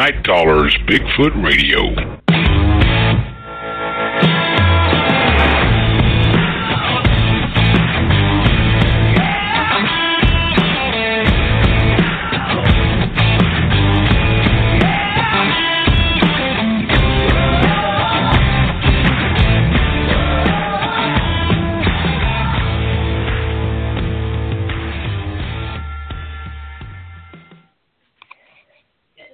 Night Callers Bigfoot Radio.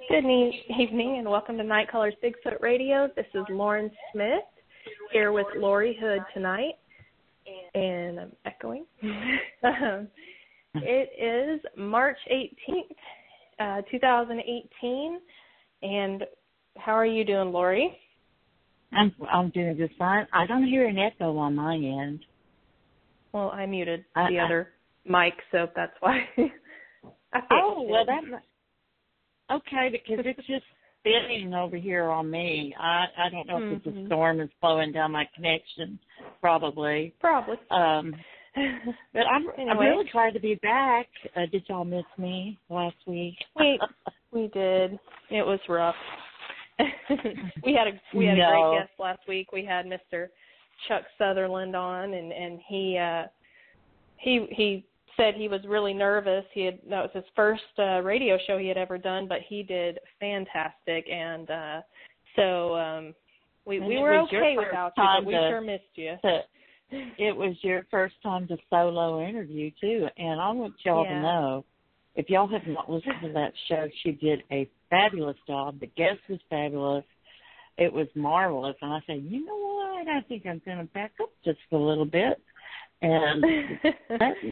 Good evening and welcome to Night Callers Bigfoot Radio. This is Lauren Smith here with Lori Hood tonight, and I'm echoing. It is March 18th, 2018, and how are you doing, Lori? I'm doing just fine. I don't hear an echo on my end. Well, I muted the other mic, so that's why. Okay, because it's just spinning over here on me. I don't know if it's a storm is slowing down my connection. Probably. But I'm really glad to be back. Did y'all miss me last week? We did. It was rough. we had a great guest last week. We had Mr. Chuck Sutherland on, and he said he was really nervous. That was his first radio show he had ever done, but he did fantastic. And so we were okay without you, but we sure missed you. It was your first time to solo interview, too. And I want y'all to know, if y'all have not listened to that show, she did a fabulous job. The guest was fabulous. It was marvelous. And I said, you know what? I think I'm going to back up just a little bit. And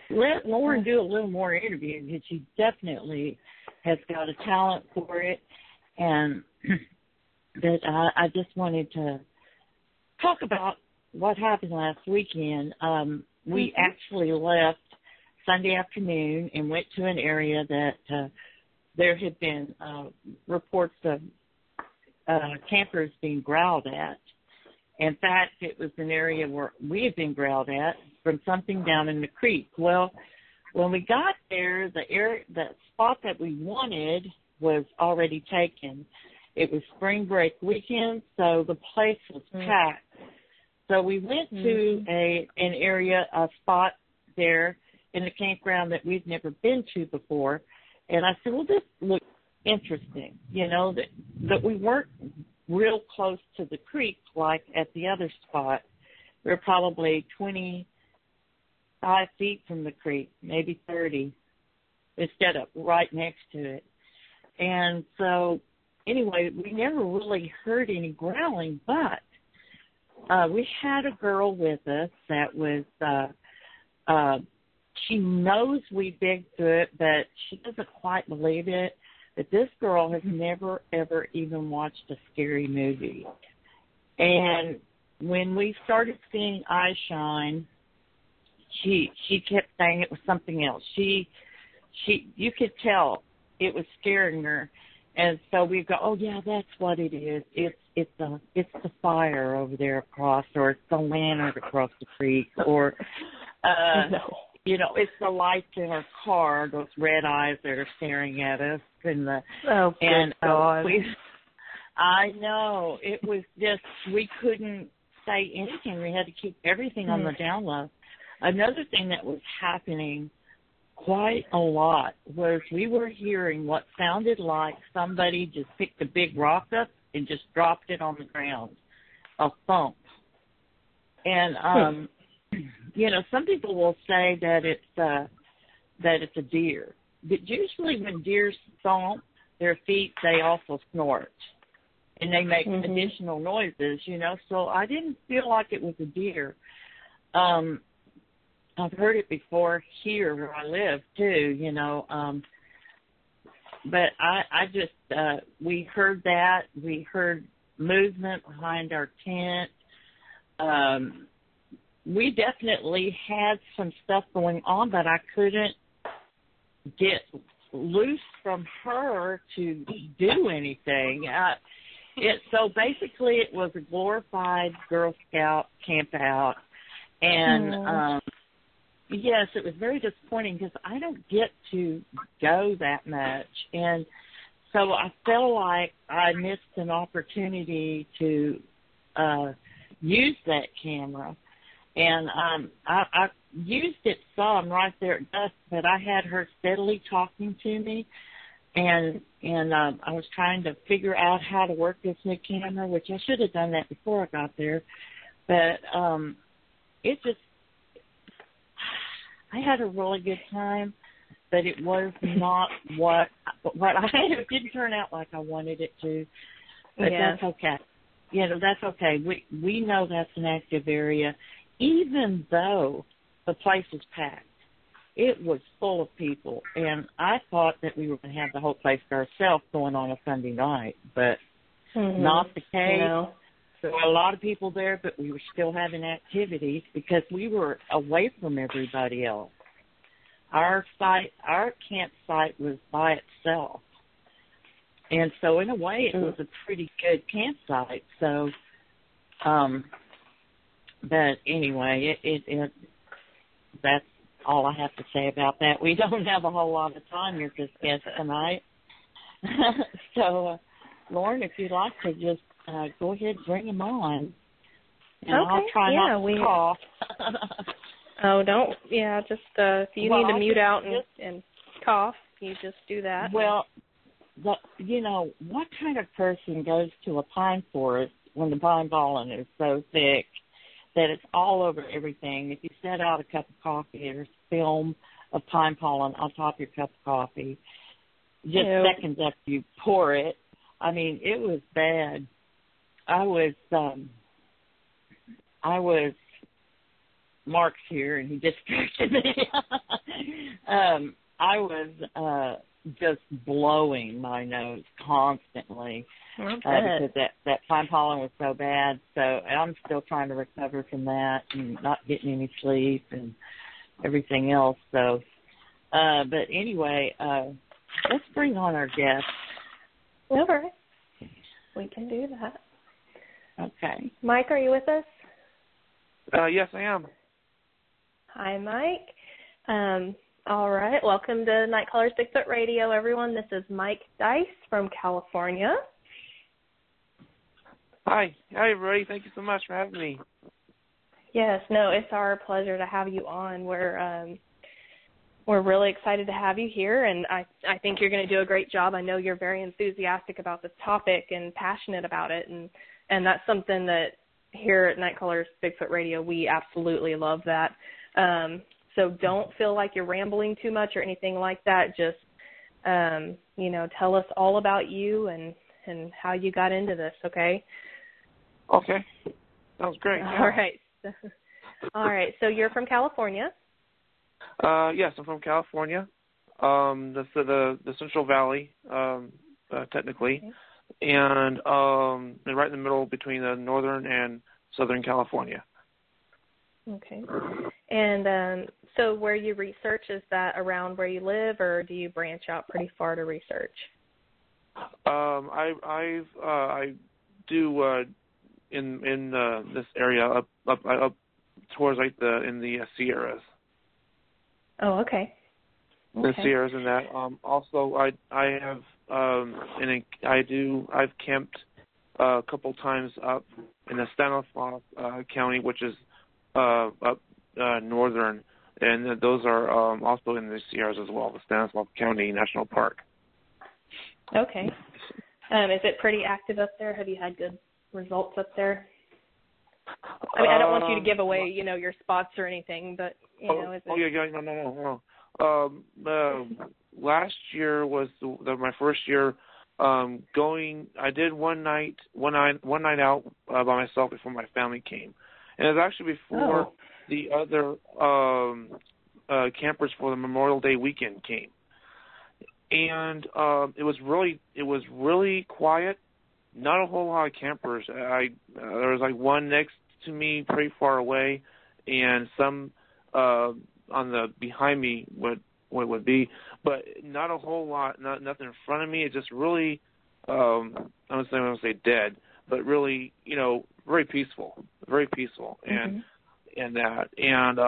let Lauren do a little more interviewing because she definitely has got a talent for it. And that I just wanted to talk about what happened last weekend. We actually left Sunday afternoon and went to an area that there had been reports of campers being growled at. In fact, it was an area where we had been growled at from something down in the creek. Well, when we got there, the spot that we wanted was already taken. It was spring break weekend, so the place was packed. So we went to an area, a spot there in the campground that we've never been to before. And I said, well, this looks interesting, that we weren't real close to the creek like at the other spot. We were probably 25 feet from the creek, maybe 30, instead of right next to it. And so, anyway, we never really heard any growling, but we had a girl with us that was, she knows we Bigfoot, but she doesn't quite believe it. But this girl has never, ever even watched a scary movie. And when we started seeing eye shine, she kept saying it was something else. You could tell it was scaring her. And so we go, oh yeah, that's what it is. It's the fire over there across, or it's the lantern across the creek, or it's the lights in our car, those red eyes that are staring at us. God. I know. It was just, we couldn't say anything. We had to keep everything on the down low. Another thing that was happening quite a lot was we were hearing what sounded like somebody just picked a big rock up and just dropped it on the ground, a thump. And, some people will say that it's a deer. But usually when deer stomp their feet, they also snort. And they make additional noises, So I didn't feel like it was a deer. I've heard it before here where I live, too, But I just, we heard that. We heard movement behind our tent. We definitely had some stuff going on, but I couldn't get loose from her to do anything. So basically it was a glorified Girl Scout camp out. And, yes, it was very disappointing because I don't get to go that much. And so I felt like I missed an opportunity to use that camera. And I used it some right there at dusk, but I had her steadily talking to me, and I was trying to figure out how to work this new camera, which I should have done that before I got there. But it just, I had a really good time, but it was not what I it didn't turn out like I wanted it to. But that's okay. That's okay. We know that's an active area. Even though the place was packed, it was full of people, and I thought that we were going to have the whole place to ourselves going on a Sunday night, but not the case. There were a lot of people there, but we were still having activities because we were away from everybody else. Our campsite was by itself, and so in a way it was a pretty good campsite. So, but anyway, it that's all I have to say about that. We don't have a whole lot of time with this guest tonight. So, Lauren, if you'd like to just go ahead and bring him on. And I'll try not to cough. Just if you need to mute out and cough, you just do that. Well, what kind of person goes to a pine forest when the pine pollen is so thick that it's all over everything? If you set out a cup of coffee, there's film of pine pollen on top of your cup of coffee. Just seconds after you pour it. I mean, it was bad. I was Mark's here, and he distracted me. I was just blowing my nose constantly because that pine pollen was so bad. So I'm still trying to recover from that and not getting any sleep and everything else. So, but anyway, let's bring on our guest. All right. We can do that. Okay. Mike, are you with us? Yes, I am. Hi, Mike. All right. Welcome to Night Callers Bigfoot Radio, everyone. This is Mike Deis from California. Hi, everybody. Thank you so much for having me. Yes, no, it's our pleasure to have you on. We're really excited to have you here, and I think you're going to do a great job. I know you're very enthusiastic about this topic and passionate about it, and that's something that here at Night Callers Bigfoot Radio, we absolutely love that. So don't feel like you're rambling too much or anything like that. Just, tell us all about you and how you got into this, okay? Okay. Sounds great. Yeah. All right. All right. So you're from California? Yes, I'm from California. The Central Valley, technically. Okay. And right in the middle between Northern and Southern California. Okay. And so where you research, is that around where you live, or do you branch out pretty far to research? I do in this area up towards like in the Sierras. Oh, okay. The Sierras and that. Also, I have I've camped a couple times up in the Stanislaus County, which is up northern, and those are also in the Sierras as well, the Stanislaus County National Park. Okay. Is it pretty active up there? Have you had good results up there? I mean, I don't want you to give away, your spots or anything, but, is it... No. Last year was my first year going. I did one night out by myself before my family came, and it was actually before the other campers for the Memorial Day weekend came, and it was really quiet. Not a whole lot of campers. There was like one next to me, pretty far away, and some on the behind me would be, but not a whole lot. Nothing in front of me. It's just really, I don't want to say dead, but really, very peaceful, and that. And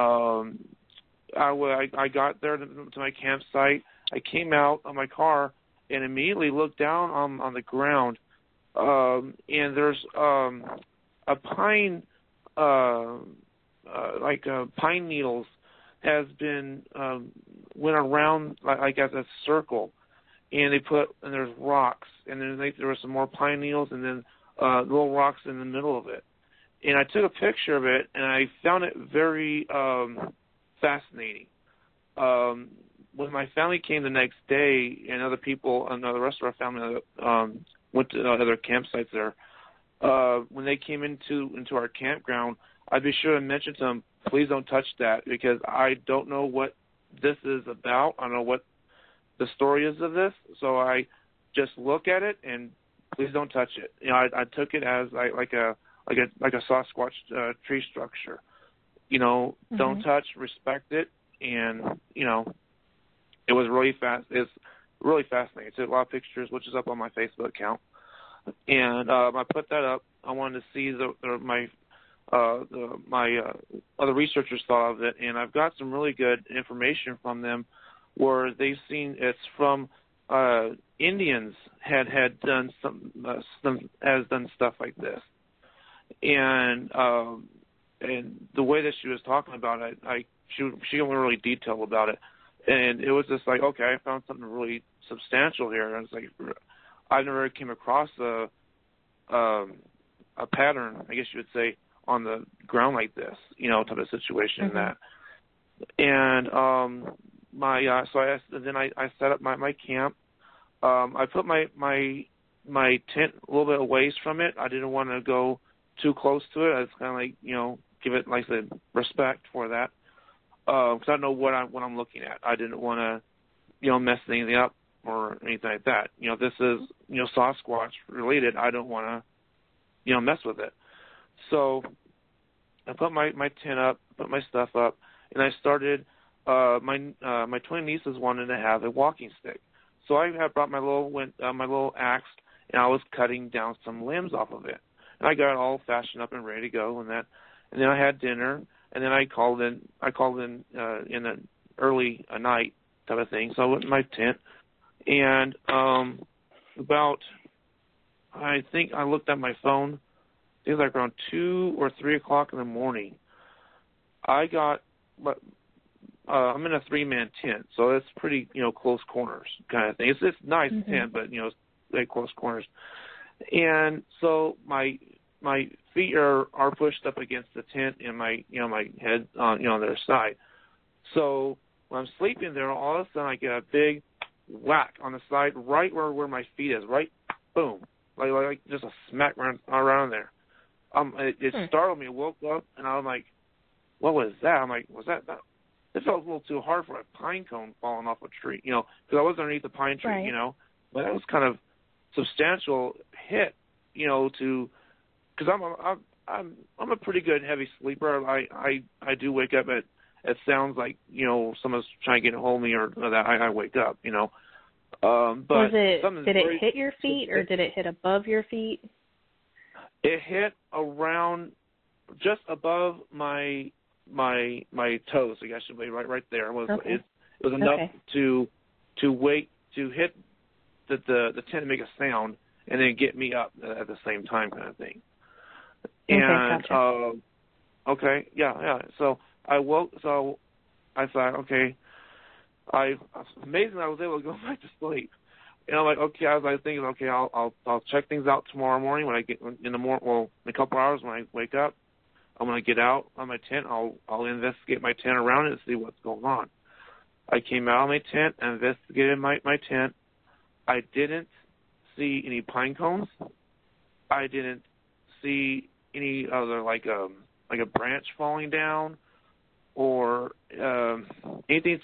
I got there to my campsite. I came out on my car, and immediately looked down on the ground, and there's a pine, pine needles has been went around like as a circle, and there's rocks, and then there were some more pine needles, and then little rocks in the middle of it. And I took a picture of it, and I found it very fascinating. When my family came the next day, and other people, and the rest of our family went to other campsites there, when they came into our campground, I'd be sure to mention to them, please don't touch that, because I don't know what this is about. I don't know what the story is of this, so I just look at it and please don't touch it. You know, I took it as like a Sasquatch tree structure. You know, don't touch, respect it, and you know, it was really fast. It's really fascinating. I took a lot of pictures, which is up on my Facebook account, and I put that up. I wanted to see my other researchers thought of it, and I've got some really good information from them, where they've seen it's from Indians had done done stuff like this, and the way that she was talking about it, she went really detailed about it, and it was just like, okay, I found something really substantial here, and it's like I've never came across a pattern, I guess you would say, on the ground like this, you know, type of situation. That, and then I set up my camp. I put my tent a little bit away from it. I didn't want to go too close to it. I was kind of like, you know, give it, like I said, respect for that, because I know what I'm looking at. I didn't want to, you know, mess anything up or anything like that. You know, this is, you know, Sasquatch related. I don't want to, you know, mess with it. So I put my tent up, put my stuff up, and I started. My twin nieces wanted to have a walking stick, so I had brought my little axe, and I was cutting down some limbs off of it, and I got it all fashioned up and ready to go, and then I had dinner, and then I called in in an early night type of thing. So I went in my tent, and I think I looked at my phone. It was like around 2 or 3 o'clock in the morning. I got, I'm in a 3-man tent, so it's pretty, you know, close corners kind of thing. It's nice tent, but you know, it's very close corners. And so my feet are pushed up against the tent, and my head on the other side. So when I'm sleeping there, all of a sudden I get a big whack on the side, right where my feet is, right, boom, like just a smack around there. It startled me. I woke up, and I was like, what was that? I'm like, was that? It felt a little too hard for a pine cone falling off a tree, you know, because I was underneath a pine tree, you know. But that was kind of substantial hit, you know, because I'm a pretty good heavy sleeper. I do wake up at it sounds like, you know, someone's trying to get a hold of me or that I wake up, you know. But did it hit your feet, or did it hit above your feet? It hit around just above my toes, I guess it would be right there. It was enough to hit the tent to make a sound, and then get me up at the same time, kind of thing. And gotcha. Yeah. So I woke. So I thought, okay, amazing I was able to go back to sleep. And I'm like, okay, I was thinking, okay, I'll check things out tomorrow morning when I get in the morning. Well, in a couple hours when I wake up, I'm gonna get out on my tent. I'll investigate my tent around it and see what's going on. I came out of my tent and investigated my tent. I didn't see any pine cones. I didn't see any other like a branch falling down or anything,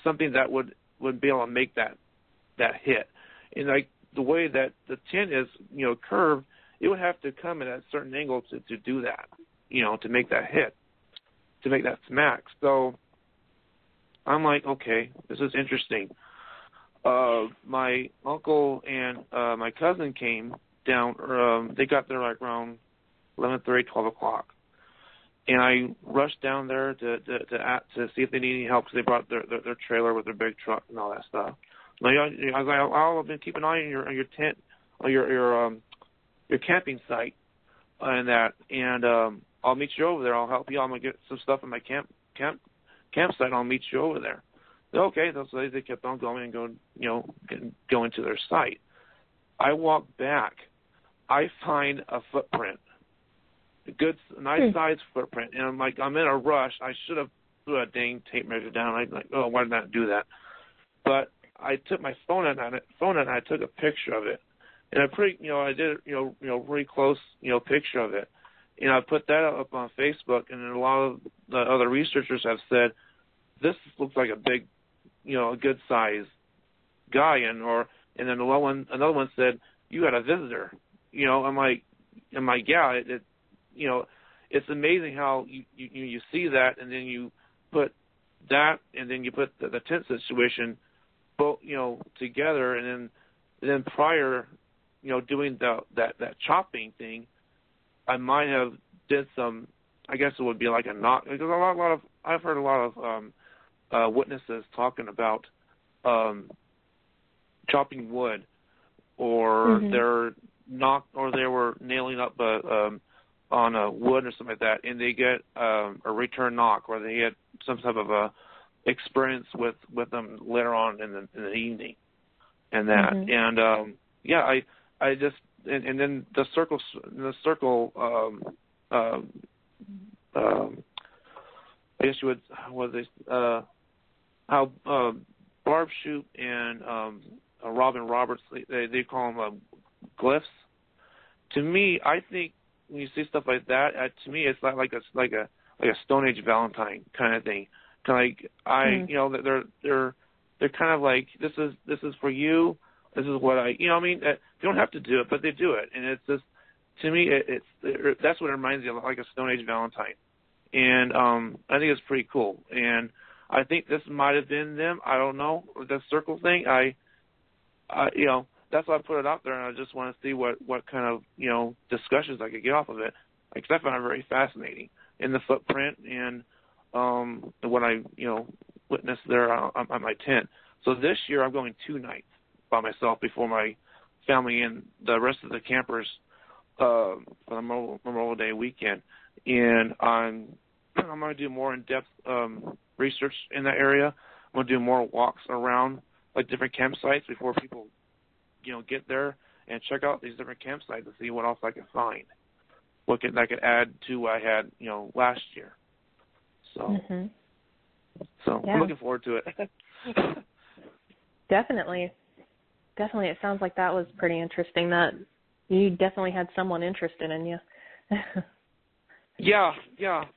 something that would be able to make that hit. And like the way that the tent is, you know, curved, it would have to come at a certain angle to do that, you know, to make that hit, to make that smack. So I'm like, okay, this is interesting. My uncle and my cousin came down. They got there like around 11:30, 12 o'clock. And I rushed down there to see if they need any help, because they brought their trailer with their big truck and all that stuff. Like, I was like, I'll keep an eye on your tent, or your camping site, and that, and I'll meet you over there. I'll help you. I'm gonna get some stuff in my campsite. I'll meet you over there. Okay, so they kept on going and going to their site. I walk back. I find a footprint, a good, nice sized footprint, and I'm like, I'm in a rush. I should have put a dang tape measure down. I'm like, oh, why did I not do that? But I took my phone and I took a picture of it, and I did really close, picture of it, and I put that up on Facebook, and then a lot of the other researchers have said, this looks like a big, a good size guy, and then another one said, you had a visitor, I'm like, yeah, it's amazing how you see that, and then you put that, and then you put the tent situation both, together, and then prior, doing that chopping thing, I might have did some, I guess it would be like a knock, because I've heard a lot of witnesses talking about chopping wood, or they were nailing up on a wood or something like that, and they get a return knock, or they get some type of a experience with them later on in the evening, and that, and I just, and then the circle, I guess you would, how Barb Shoop and Robin Roberts, they call them glyphs. To me, I think when you see stuff like that, to me, it's like a Stone Age Valentine kind of thing. Kind of like they're kind of like, this is for you. This is what I mean, they don't have to do it, but they do it, and it's just, to me, that's what it reminds me of, like a Stone Age Valentine, and I think it's pretty cool, and I think this might have been them. I don't know, the circle thing. I that's why I put it out there, and I just want to see what kind of discussions I could get off of it, because I found it very fascinating in the footprint and what I witnessed there on my tent. So this year I'm going 2 nights by myself before my family and the rest of the campers for the Memorial Day weekend, and I'm going to do more in-depth research in that area. I'm going to do more walks around like different campsites before people get there and check out these different campsites and see what else I can find, what I could add to what I had last year. So yeah. I'm looking forward to it. Definitely, it sounds like that was pretty interesting. That you definitely had someone interested in you. Yeah,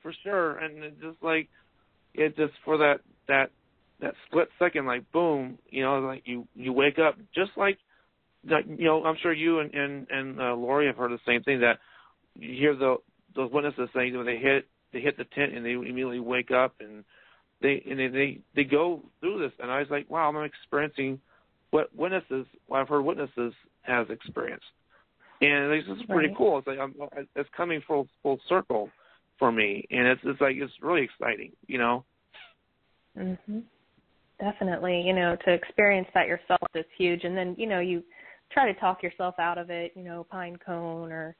for sure. And it just for that split second, like boom, like you wake up, just like I'm sure you and Lori have heard the same thing, that you hear those witnesses saying when they hit the tent and they immediately wake up and they go through this, and I was like, wow, I'm experiencing what I've heard witnesses has experienced, and this is pretty cool. It's like it's coming full circle for me, and it's like it's really exciting, Definitely, to experience that yourself is huge, and then you try to talk yourself out of it, pine cone or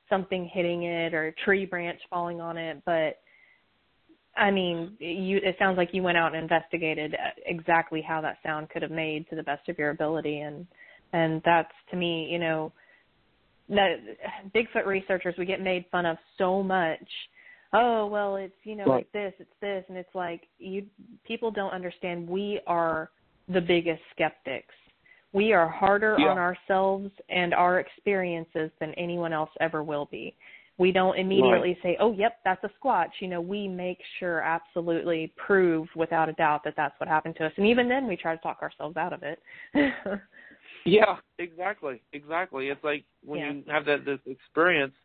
something hitting it or a tree branch falling on it, but I mean, it sounds like you went out and investigated exactly how that sound could have made to the best of your ability, and that's, to me, that Bigfoot researchers, we get made fun of so much. Oh, well, it's like this, it's this, and it's like people don't understand. We are the biggest skeptics. We are harder on ourselves and our experiences than anyone else ever will be. We don't immediately say, oh, yep, that's a squatch. We make sure, absolutely prove without a doubt that that's what happened to us. And even then we try to talk ourselves out of it. Yeah, exactly. It's like when you have this experience,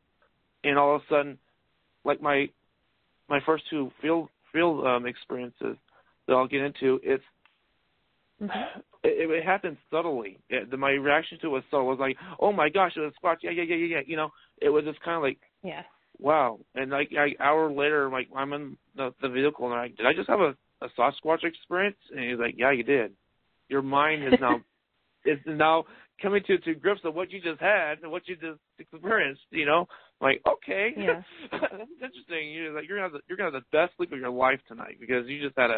and all of a sudden, like my first 2 field experiences that I'll get into, it happened subtly. My reaction to it was subtle. It was like, oh my gosh, it was a squatch. Yeah. It was just kind of like, wow. And like an hour later, like I'm in the vehicle, and I'm like, did I just have a Sasquatch experience? And he's like, yeah, you did. your mind is now coming to grips with what you just had and what you just experienced. Like, okay, yeah. that's interesting. You're gonna have the best sleep of your life tonight because you just had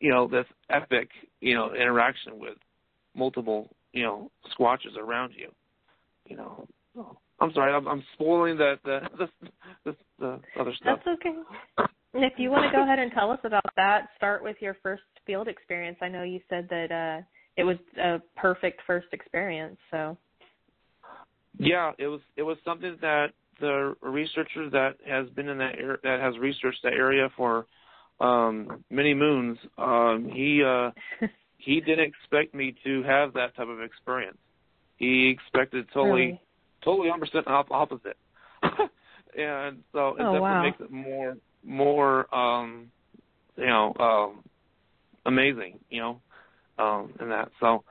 this epic interaction with multiple squatches around you. So, I'm sorry, I'm spoiling the other stuff. That's okay. And if you want to go ahead and tell us about that, start with your first field experience. I know you said that it was a perfect first experience. So. Yeah, it was something that the researcher that has been in that that has researched that area for many moons, he didn't expect me to have that type of experience. He expected totally 100% opposite. And so it definitely makes it more amazing, in that. So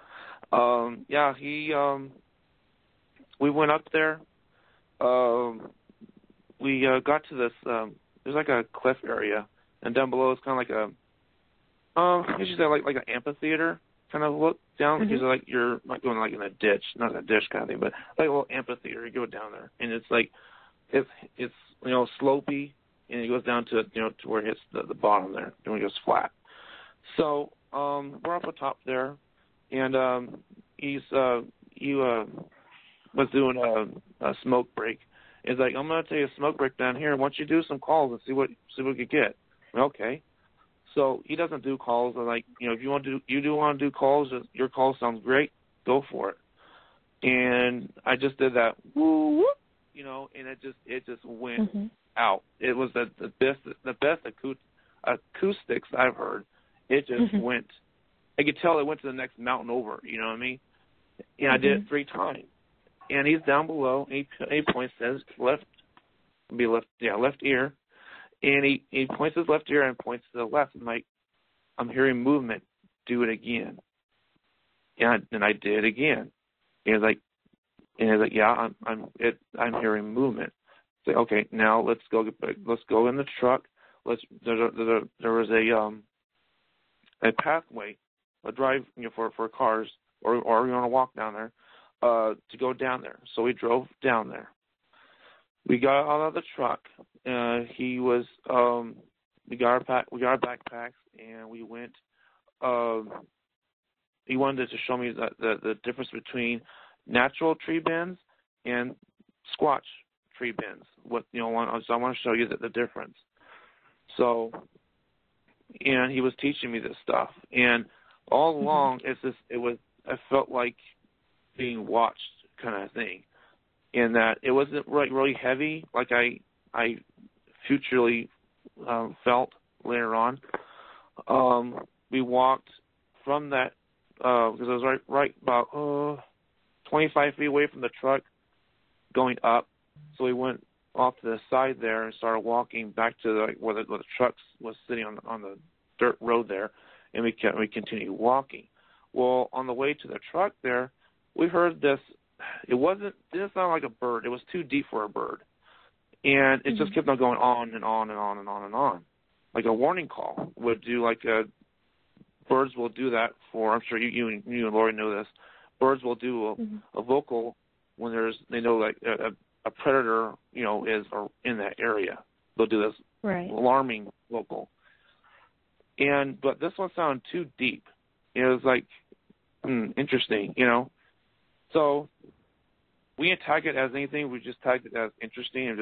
we went up there. We got to this there's like a cliff area, and down below is kind of like you should say like an amphitheater kind of look down, because like you're not going like in a ditch, not in a ditch kind of thing, but like a little amphitheater. You go down there, and it's like it's slopey, and it goes down to to where it hits the bottom there, and it goes flat. So we're up on top there, and he was doing a smoke break. He's like, I'm gonna take a smoke break down here. Why don't you do some calls and see what we could get? Okay. So he doesn't do calls. I'm like, if you want to do calls, your call sounds great, go for it. And I just did that, woo, whoop, and it just went out. It was the best acoustics I've heard. It just went. I could tell it went to the next mountain over. You know what I mean? And I did it 3 times. And he's down below. And he points his left ear. And he points his left ear and points to the left. I'm like, I'm hearing movement. Do it again. And I did again. And he's like, yeah, I'm hearing movement. I say, okay, now let's go in the truck. There was a pathway, a drive for cars, or you want to walk down there, to go down there. So we drove down there. We got out of the truck. We got our backpacks, and we went. He wanted to show me the difference between natural tree bends and squatch tree bends. So I want to show you the difference. So, and he was teaching me this stuff, and all along I felt like being watched kind of thing. In that it wasn't really heavy like I futurely felt later on. We walked from that because I was right about 25 feet away from the truck, going up. So we went off to the side there and started walking back to where the truck was sitting on the dirt road there, and we continued walking. Well, on the way to the truck there, we heard this. It didn't sound like a bird. It was too deep for a bird. And it just kept on going on and on and on and on and on. Like a warning call would do, birds will do that for, I'm sure you and Lori know this, birds will do a vocal when they know like a predator, is in that area. They'll do this alarming vocal. But this one sounded too deep. It was like, interesting, So we didn't tag it as anything. We just tagged it as interesting and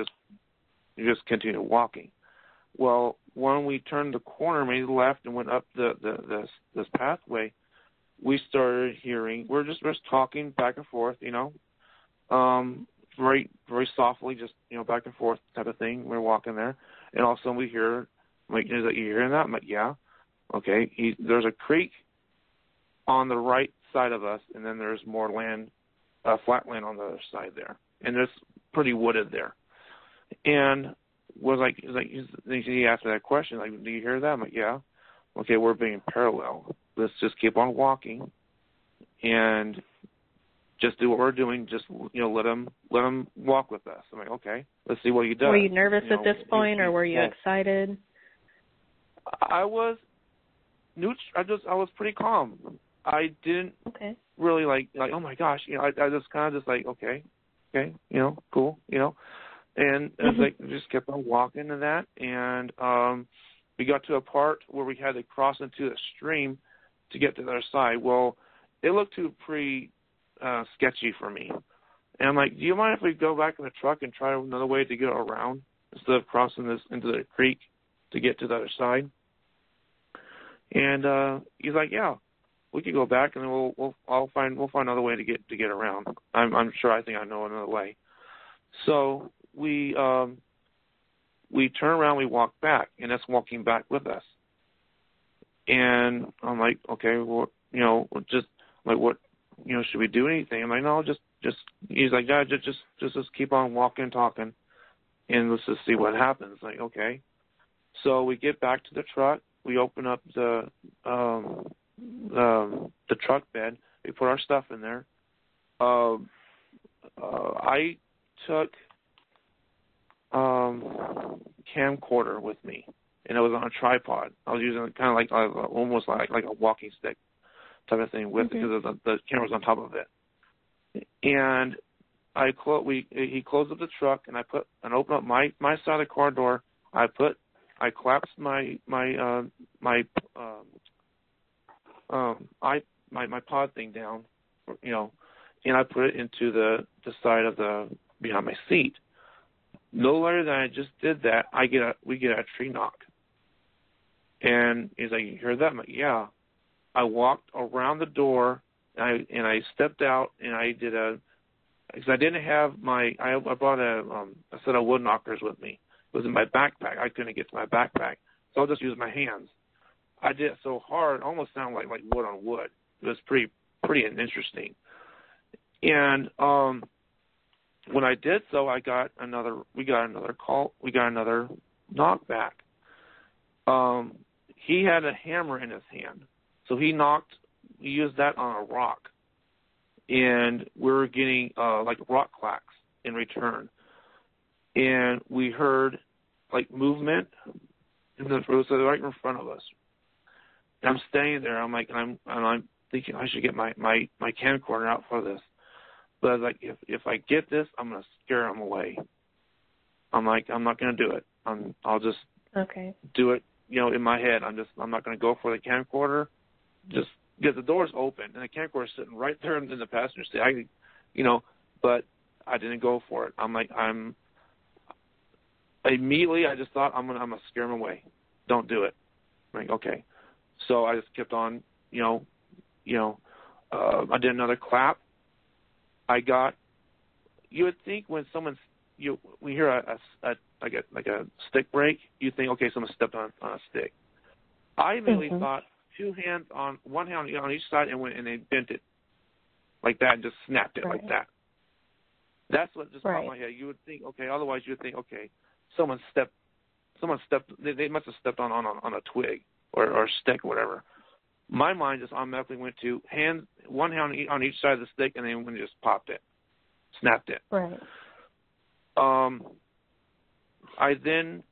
just continued walking. Well, when we turned the corner, made the left, and went up this pathway, we started hearing. We're just talking back and forth, very very softly, just back and forth type of thing. We're walking there, and all of a sudden we hear, I'm like, is that you hearing that? I'm like, yeah. Okay. There's a creek on the right side of us, and then there's more land. Flat land on the other side there, and it's pretty wooded there. And he asked me that question, like, do you hear that? I'm like, yeah. Okay, we're being parallel. Let's just keep on walking, and just do what we're doing. Just let him walk with us. I'm like, okay, let's see what he does. Were you nervous at this point, or were you excited? I was neutral. I was pretty calm. I didn't really like, oh my gosh, I just kind of just like, okay, cool, and as I just kept on walking to that, and we got to a part where we had to cross into a stream to get to the other side. Well, it looked pretty sketchy for me. And I'm like, do you mind if we go back in the truck and try another way to get around instead of crossing this into the creek to get to the other side? And he's like, yeah, we could go back and we'll find another way to get around. I'm sure. I think I know another way. So we turn around, we walk back, and that's walking back with us. And I'm like, okay, well, just like what, should we do anything? I'm like, no, just. He's like, yeah, just keep on walking, talking, and let's just see what happens. Like, okay. So we get back to the truck. We open up the truck bed. We put our stuff in there. I took camcorder with me, and it was on a tripod. I was using it kind of like almost like a walking stick type of thing with it because the camera was on top of it. And he closed up the truck, and I opened up my side of the car door. I collapsed my pod thing down, and I put it into the side of behind my seat. No later than I just did that, we get a tree knock. And he's like, you heard that? I'm like, yeah. I walked around the door, and I stepped out, and I did because I didn't have I brought a set of wood knockers with me. It was in my backpack. I couldn't get to my backpack, so I'll just use my hands. I did it so hard, it almost sounded like wood on wood. It was pretty interesting. And when I did so, we got another call. We got another knock back. He had a hammer in his hand, so he used that on a rock, and we were getting like rock clacks in return, and we heard like movement in the road, so right in front of us. And I'm standing there. I'm like, I'm thinking I should get my camcorder out for this, but I was like, if I get this, I'm gonna scare him away. I'm like, I'm not gonna do it. I'll just do it, in my head. I'm not gonna go for the camcorder, just. Because the door's open and the camcorder's sitting right there in the passenger seat. But I didn't go for it. Immediately I just thought I'm gonna scare him away. Don't do it. I'm like, okay. So I just kept on, I did another clap. You would think when we hear a stick break, you think, okay, someone stepped on a stick. I immediately thought, one hand on each side, and they bent it like that and just snapped it like that. That's what just popped in my head. You would think, okay, otherwise you would think, okay, someone stepped, they must have stepped on a twig or a stick or whatever. My mind just automatically went to one hand on each side of the stick, and then when it just popped it, snapped it. Right. I then,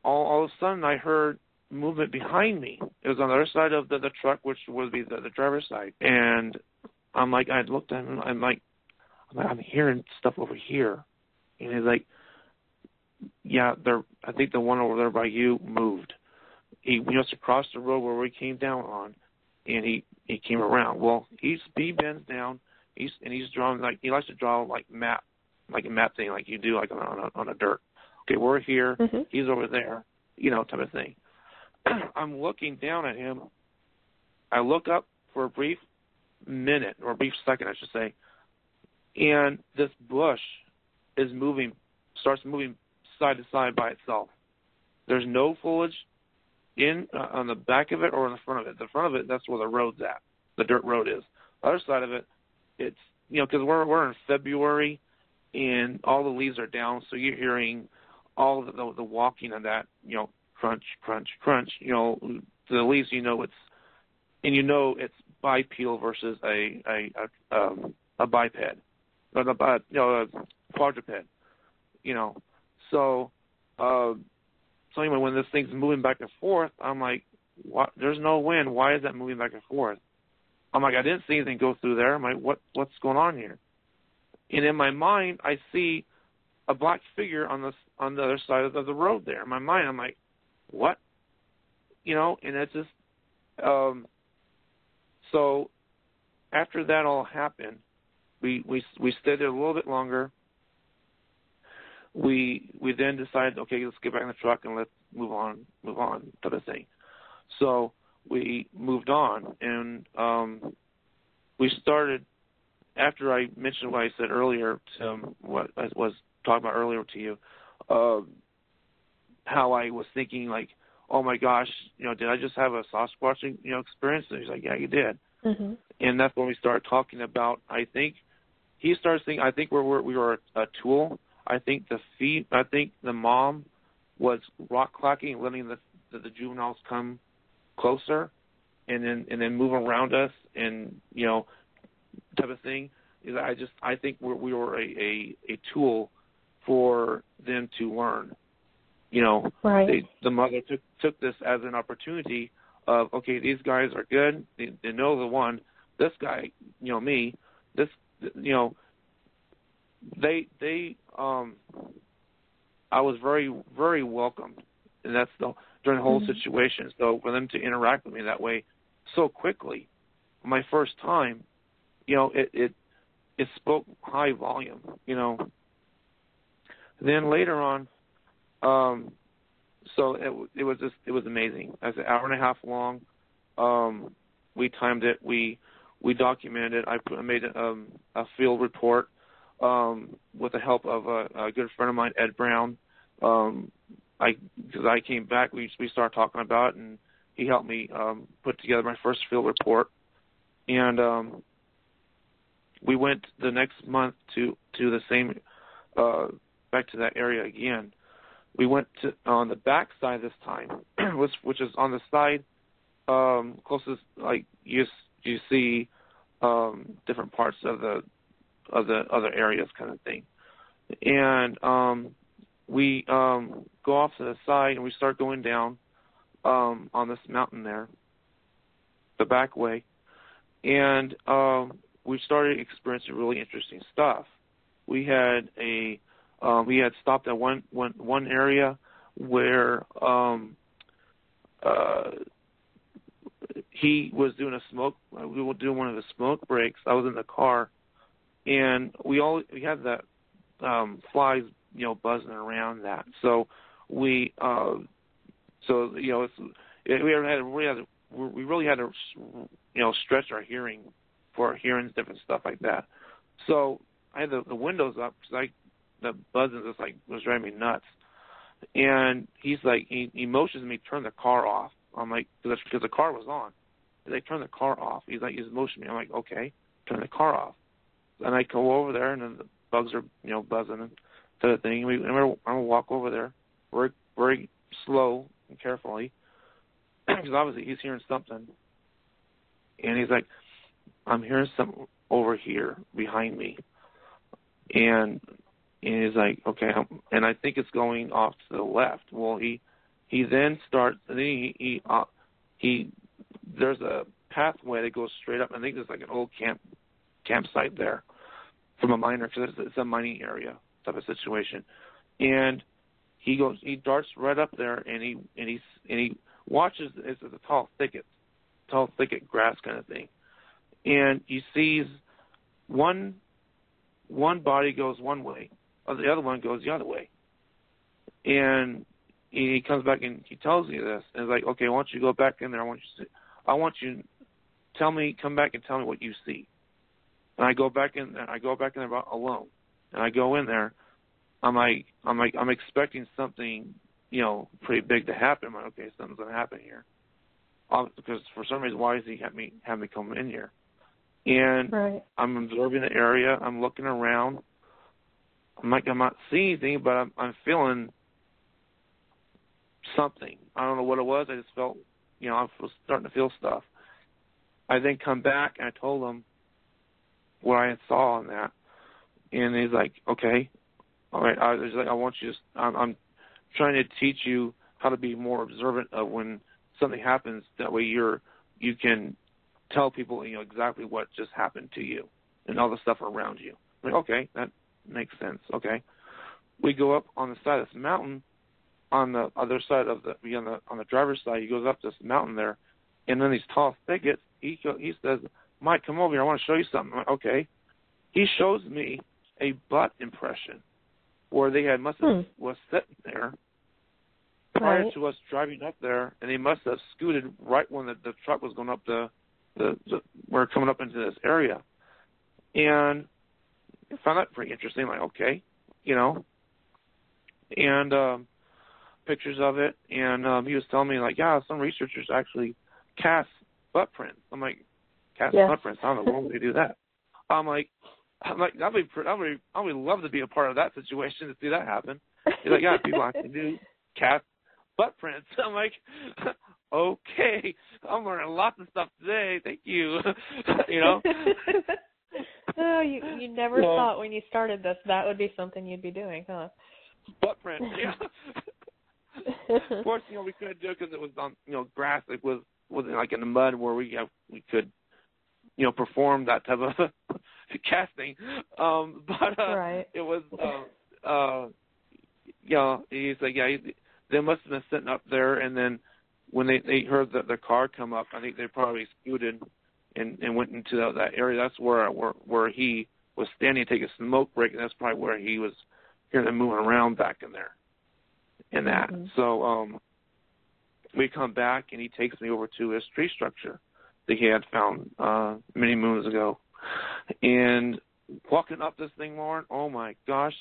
all of a sudden, I heard movement behind me. It was on the other side of the truck, which would be the driver's side. And I'm like, I looked at him, I'm hearing stuff over here. And he's like, yeah, I think the one over there by you moved. He must have crossed the road where we came down on, and he came around. Well, he bends down, he's drawing, like, he likes to draw like a map thing, like you do like on a dirt. Okay, we're here, he's over there, type of thing. I'm looking down at him. I look up for a brief minute, or a brief second, I should say, and this bush starts moving side to side by itself. There's no foliage on the back of it or in the front of it. The front of it, that's where the road's at. The dirt road is. The other side of it, it's, because we're in February, and all the leaves are down, so you're hearing all the walking of that, crunch, crunch, crunch. The leaves, it's bipedal versus a biped, or a quadruped. So anyway, when this thing's moving back and forth, I'm like, what? There's no wind. Why is that moving back and forth? I'm like, I didn't see anything go through there. I'm like, what's going on here? And in my mind, I see a black figure on the other side of the road there. In my mind, I'm like, what? You know, and it's just, so after that all happened, we stayed there a little bit longer. We then decided, okay, let's get back in the truck and let's move on type of thing. So we moved on, and we started, after I mentioned what I said earlier, what I was talking about earlier to you, how I was thinking like, oh my gosh, you know, did I just have a Sasquatching, you know, experience? And he's like, yeah, you did. Mm-hmm. And that's when we started talking about, I think he started thinking, I think we were a tool. I think the mom was rock clacking, letting the juveniles come closer, and then move around us, and you know, type of thing. I think we were a tool for them to learn. You know, right. The mother took this as an opportunity of, okay, these guys are good. They know the one. This guy, you know, me. This, you know, they I was very, very welcomed, and that's during the whole situation. So for them to interact with me that way so quickly, my first time, you know, it spoke high volume, you know. Then later on, so it was amazing. It was an hour and a half long. We timed it. We documented it. I made a field report with the help of a good friend of mine, Ed Brown. Because I came back, we started talking about it, and he helped me put together my first field report. And we went the next month to the same back to that area again. We went on the back side this time, which is on the side closest, like you see different parts of the other areas, kind of thing. And we go off to the side, and we start going down on this mountain there, the back way, and we started experiencing really interesting stuff. We had stopped at one area where he was doing we were doing one of the smoke breaks. I was in the car, and we had that flies, you know, buzzing around that. So we you know, we really had to, you know, stretch our hearing for hearing different stuff like that. So I had the windows up because the buzzing just like was driving me nuts. And he's like, he motions me to turn the car off. I'm like, because the car was on. He's like, turn the car off. He's motioning me. I'm like, okay, turn the car off. And I go over there, and then the bugs are, you know, buzzing and sort of thing. I'm gonna walk over there, very, very slow and carefully, because obviously he's hearing something. And he's like, I'm hearing something over here behind me. And he's like, okay, and I think it's going off to the left. Well, he then starts, and then he there's a pathway that goes straight up. I think there's like an old campsite there from a miner, because it's a mining area type of situation. And he darts right up there, and he watches. It's a tall thicket grass kind of thing, and he sees one body goes one way, or the other one goes the other way. And he comes back and he tells me this, and it's like, okay, I want you to go back in there. I want you to come back and tell me what you see. And I go back in there alone, and I go in there. I'm expecting something, you know, pretty big to happen. I'm like, okay, something's gonna happen here, because for some reason, why does he have me come in here? And right. I'm observing the area. I'm looking around. I'm not seeing anything, but I'm feeling something. I don't know what it was. I just felt, you know, I was starting to feel stuff. I then come back, and I told him what I saw on that, and he's like, okay, all right. I was like, I want you to. I'm trying to teach you how to be more observant of when something happens. That way, you can tell people, exactly what just happened to you and all the stuff around you. I'm like, okay, that makes sense. Okay. We go up on the side of this mountain, on the other side of on the driver's side. He goes up this mountain there, and then these tall thickets. He says, Mike, come over here. I want to show you something. I'm like, okay. He shows me a butt impression where they was sitting there prior to us driving up there, and they must have scooted right when the truck was going up we're coming up into this area. And I found that pretty interesting. Like, okay, and pictures of it. And he was telling me, like, yeah, some researchers actually cast butt prints. I'm like, butt prints? How in the world would they do that? I'm like, I would love to be a part of that situation to see that happen. He's like, yeah, people actually do cast butt prints. I'm like, okay, I'm learning lots of stuff today. Thank you. Oh, you never thought when you started this that would be something you'd be doing, huh? Butt prints, yeah. Of course, we couldn't do it because it was on, grass. It wasn't like in the mud where we could, perform that type of casting. But it was, he's like, yeah, they must have been sitting up there, and then when they heard the car come up, I think they probably scooted and went into that area. That's where he was standing to take a smoke break, and that's probably where he was hearing them moving around back in there. And that. Mm-hmm. So we come back, and he takes me over to his tree structure that he had found many moons ago. And walking up this thing, Lauren, oh, my gosh.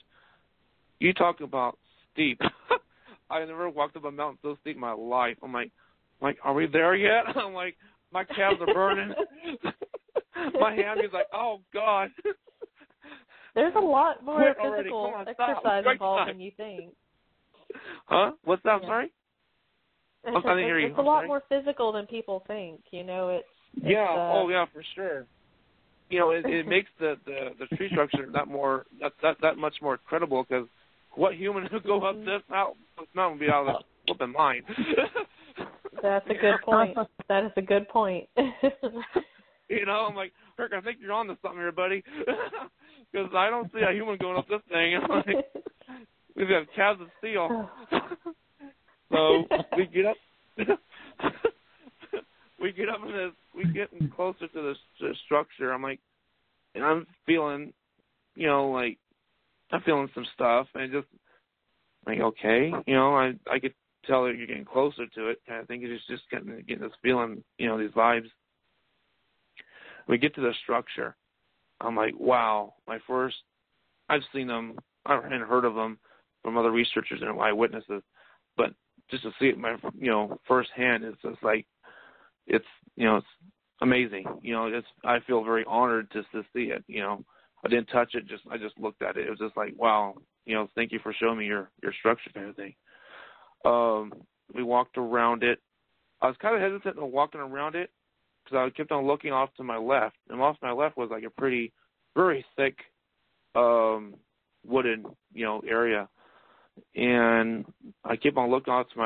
You talk about steep. I never walked up a mountain so steep in my life. I'm like, are we there yet? I'm like, my calves are burning. My hand is like, oh, God. There's a lot more physical exercise involved than you think. Huh? What's that? I'm sorry? I didn't hear you. It's a lot more physical than people think. Yeah, for sure. It makes the tree structure that much more credible, because what human would go up this mountain would be out of the flipping mind. That's a good point. That is a good point. I'm like, Kirk, I think you're on to something here, buddy. Because I don't see a human going up this thing. I'm like, we've got calves of steel. So we get up. We get up in this. We getting closer to the structure. I'm like, and I'm feeling, like I'm feeling some stuff, and just like, okay, I could tell that you're getting closer to it, kind of thing. It's just getting this feeling, these vibes. We get to the structure. I'm like, wow, I've seen them, I hadn't heard of them from other researchers and eyewitnesses, but just to see it firsthand, it's just like, it's amazing. I feel very honored just to see it. I didn't touch it, I just looked at it. It was just like, wow, thank you for showing me your structure, kind of thing. We walked around it. I was kind of hesitant on walking around it because I kept on looking off to my left, and off to my left was like a pretty, very thick, wooded, area. And I kept on looking off to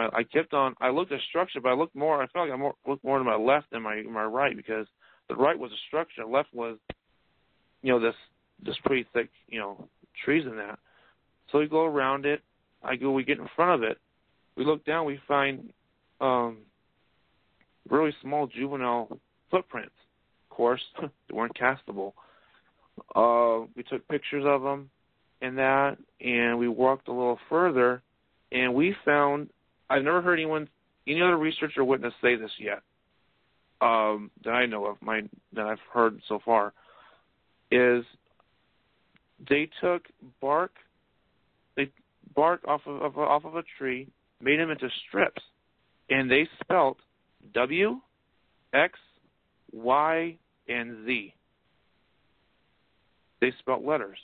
I looked at structure, but I felt like I looked more to my left than my right, because the right was a structure, the left was, this pretty thick, trees in that. So we go around it. We get in front of it. We look down, we find really small juvenile footprints. Of course, they weren't castable. We took pictures of them and that, and we walked a little further, and we found, I've never heard any other researcher or witness say this yet, that I know of, that I've heard so far, is they took bark off of a tree, made them into strips, and they spelt W, X, Y, and Z. They spelt letters.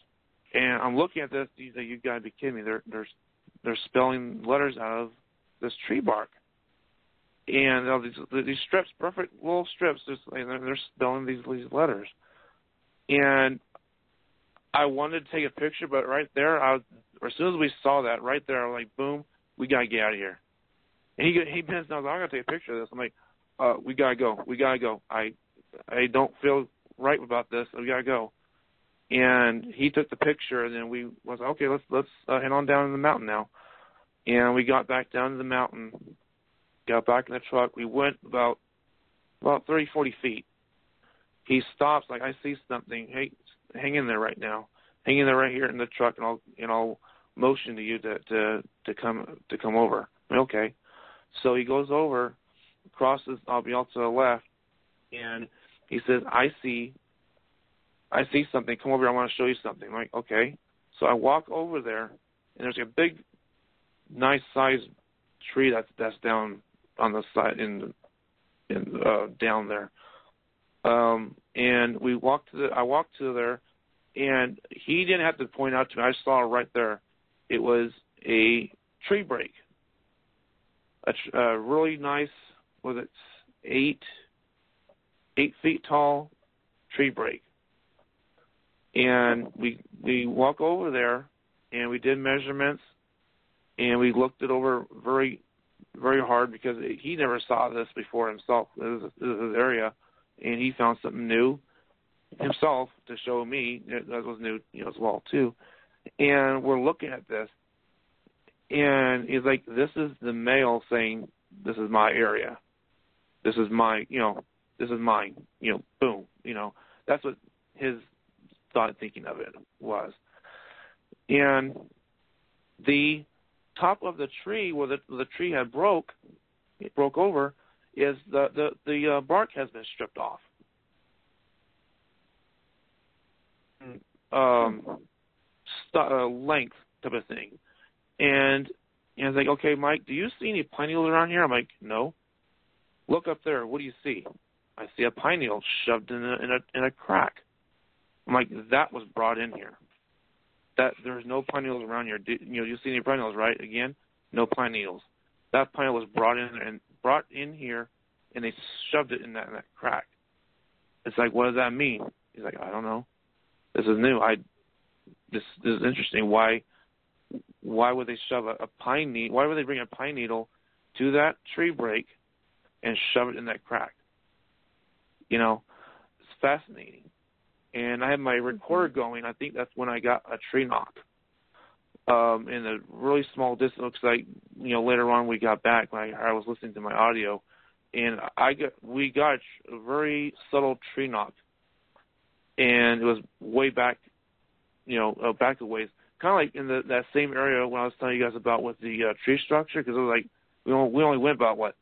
And I'm looking at this, you gotta be kidding me. They're spelling letters out of this tree bark. And these strips, perfect little strips, they're spelling these letters. And I wanted to take a picture, but right there, as soon as we saw that, right there, I'm like, boom, we gotta get out of here. And he bends down, I gotta take a picture of this. I'm like, we gotta go. I don't feel right about this. We gotta go. And he took the picture, and then we was okay. Let's head on down to the mountain now. And we got back down to the mountain, got back in the truck. We went about 30, 40 feet. He stops, like, I see something. Hey, hang in there right now. Hang in there right here in the truck, and I'll motion to you to come over. Okay. So he goes over, crosses. I'll be out to the left, and he says, I see something. Come over here. I want to show you something. I'm like, okay. So I walk over there, and there's a big, nice sized tree that's down on the side down there. And I walked to there, and he didn't have to point out to me. I saw it right there. It was a tree break. A really nice, was it 8 feet tall tree break. And we walk over there, and we did measurements, and we looked it over very, very hard because he never saw this before himself. This is his area, and he found something new himself to show me. That was new, as well too. And we're looking at this, and he's like, "This is the male saying, this is my area. This is my, this is mine. Boom. That's what his thought thinking of it was." And the top of the tree where the tree had broke over, is the bark has been stripped off. Length type of thing. And I was like, okay, Mike, do you see any pine needles around here? I'm like, no. Look up there. What do you see? I see a pine needle shoved in a crack. I'm like, that was brought in here. That there's no pine needles around here. You see any pine needles, right? Again, no pine needles. That pine needle was brought in here, and they shoved it in that crack. It's like, what does that mean? He's like, I don't know. This is new. This is interesting. Why would they shove a pine needle? Why would they bring a pine needle to that tree break and shove it in that crack? It's fascinating. And I had my recorder going. I think that's when I got a tree knock in a really small distance. Because later on we got back when I was listening to my audio, and we got a very subtle tree knock, and it was way back, back a ways, kind of like in that same area when I was telling you guys about with the tree structure, because it was like we only went about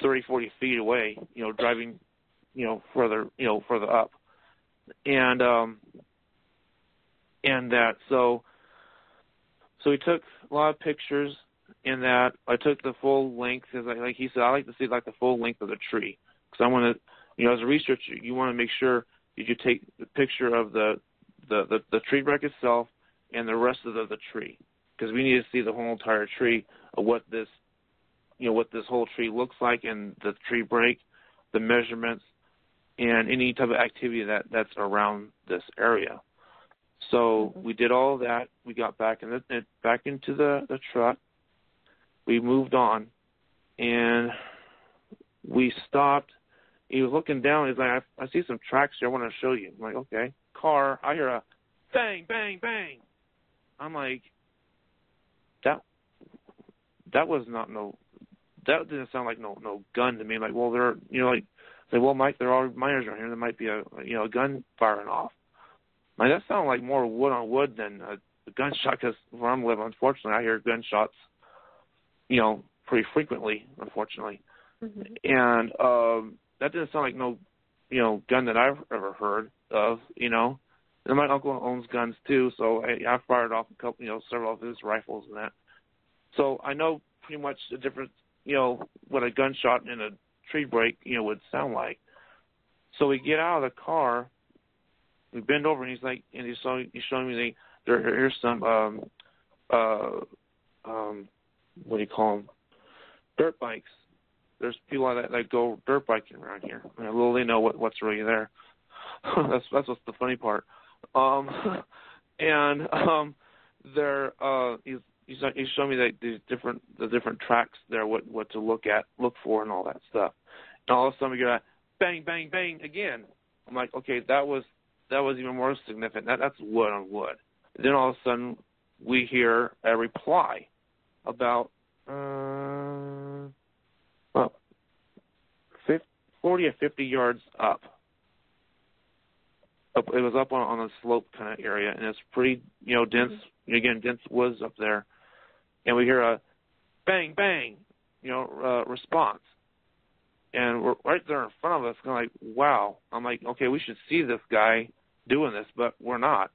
30, 40 feet away, driving, further up. And that so we took a lot of pictures in that. I took the full length, because like he said, I like to see the full length of the tree, because I want to, as a researcher, you want to make sure that you take the picture of the tree break itself and the rest of the tree, because we need to see the whole entire tree of what this whole tree looks like, and the tree break, the measurements, and any type of activity that's around this area. So we did all that. We got back back into the truck. We moved on, and we stopped. He was looking down. He's like, I see some tracks here. I want to show you. I'm like, okay. Car. I hear a bang, bang, bang. I'm like, that was not that didn't sound like no gun to me. Like, well, there, say, well, Mike, there are miners around here. There might be a gun firing off. Like, that sounded like more wood on wood than a gunshot, because where I'm living, unfortunately, I hear gunshots, pretty frequently, unfortunately. Mm-hmm. And that didn't sound like no, gun that I've ever heard of, And my uncle owns guns too, so I fired off a couple, several of his rifles and that. So I know pretty much the difference, what a gunshot and a tree break, would sound like. So we get out of the car, we bend over, and he's like, and he's showing me here's some what do you call them? Dirt bikes. There's people that go dirt biking around here. And little they know what's really there. that's what's the funny part. They're he's showing me the different tracks there, what to look for, and all that stuff. And all of a sudden we get a bang, bang, bang again. I'm like, okay, that was even more significant. That's wood on wood. Then all of a sudden, we hear a reply about 40 or 50 yards up. It was up on a slope kind of area, and it's pretty, dense. Again, dense woods up there. And we hear a bang, bang, response. And we're right there in front of us, kind of like, wow. I'm like, okay, we should see this guy doing this, but we're not.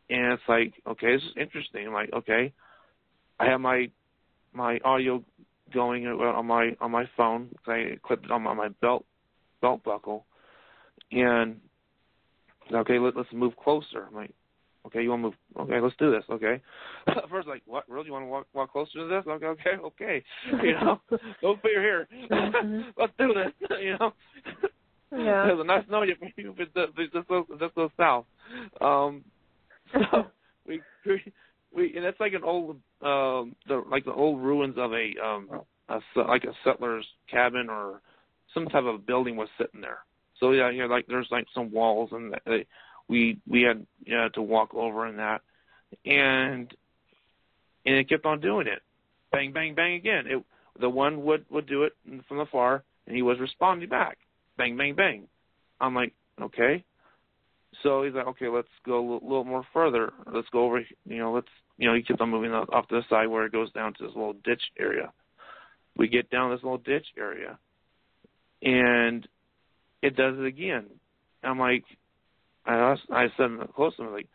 And it's like, okay, this is interesting. I'm like, okay, I have my audio going on my phone. I clipped it on my belt buckle, and okay, let's move closer. I'm like, okay, you want to move? Okay, let's do this. Okay. First, like, what? Really? You want to walk closer to this? Okay. Don't fear here. Let's do this. Yeah. It was nice knowing you, but just go south. So we and it's like an old the old ruins of a settler's cabin or some type of building was sitting there. So yeah, like there's like some walls, and we had to walk over in that, and it kept on doing it, bang, bang, bang again. The one would do it from the far, and he was responding back, bang, bang, bang. I'm like, okay. So he's like, okay, let's go a little more further. Let's go over, he kept on moving off to the side where it goes down to this little ditch area. We get down this little ditch area, and it does it again. I'm like, I said close to him, like,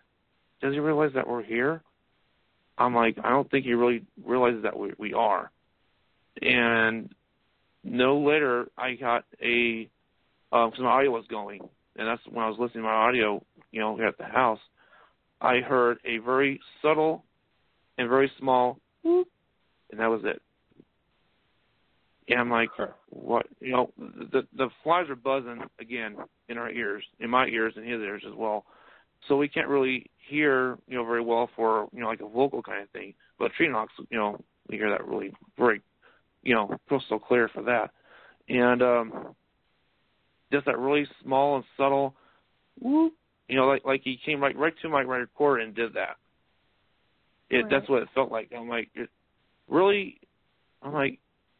does he realize that we're here? I'm like, I don't think he really realizes that we are. And no later, I got because my audio was going, and that's when I was listening to my audio, at the house, I heard a very subtle and very small whoop, and that was it. And I'm like, what? The flies are buzzing again in our ears, in my ears and his ears as well. So we can't really hear, very well for, like a vocal kind of thing. But tree knocks, we hear that really very, crystal clear for that. And just that really small and subtle whoop, like he came right to my recorder and did that. Right. That's what it felt like. I'm like,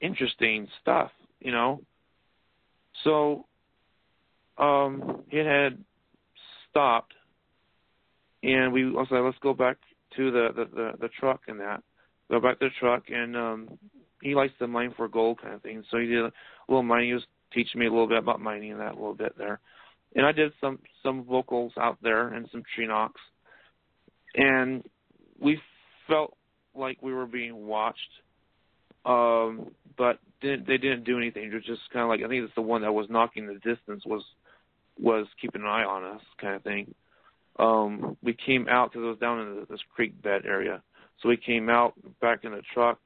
interesting stuff, So it had stopped, and we was like, let's go back to the truck and that. Go back to the truck, and he likes to mine for gold kind of thing. So he did a little mining. He was teaching me a little bit about mining and that a little bit there. And I did some vocals out there and some tree knocks. And we felt like we were being watched. But they didn't do anything. It was just kind of like, I think it's the one that was knocking the distance was keeping an eye on us kind of thing. We came out because it was down in this creek bed area. So we came out back in the truck.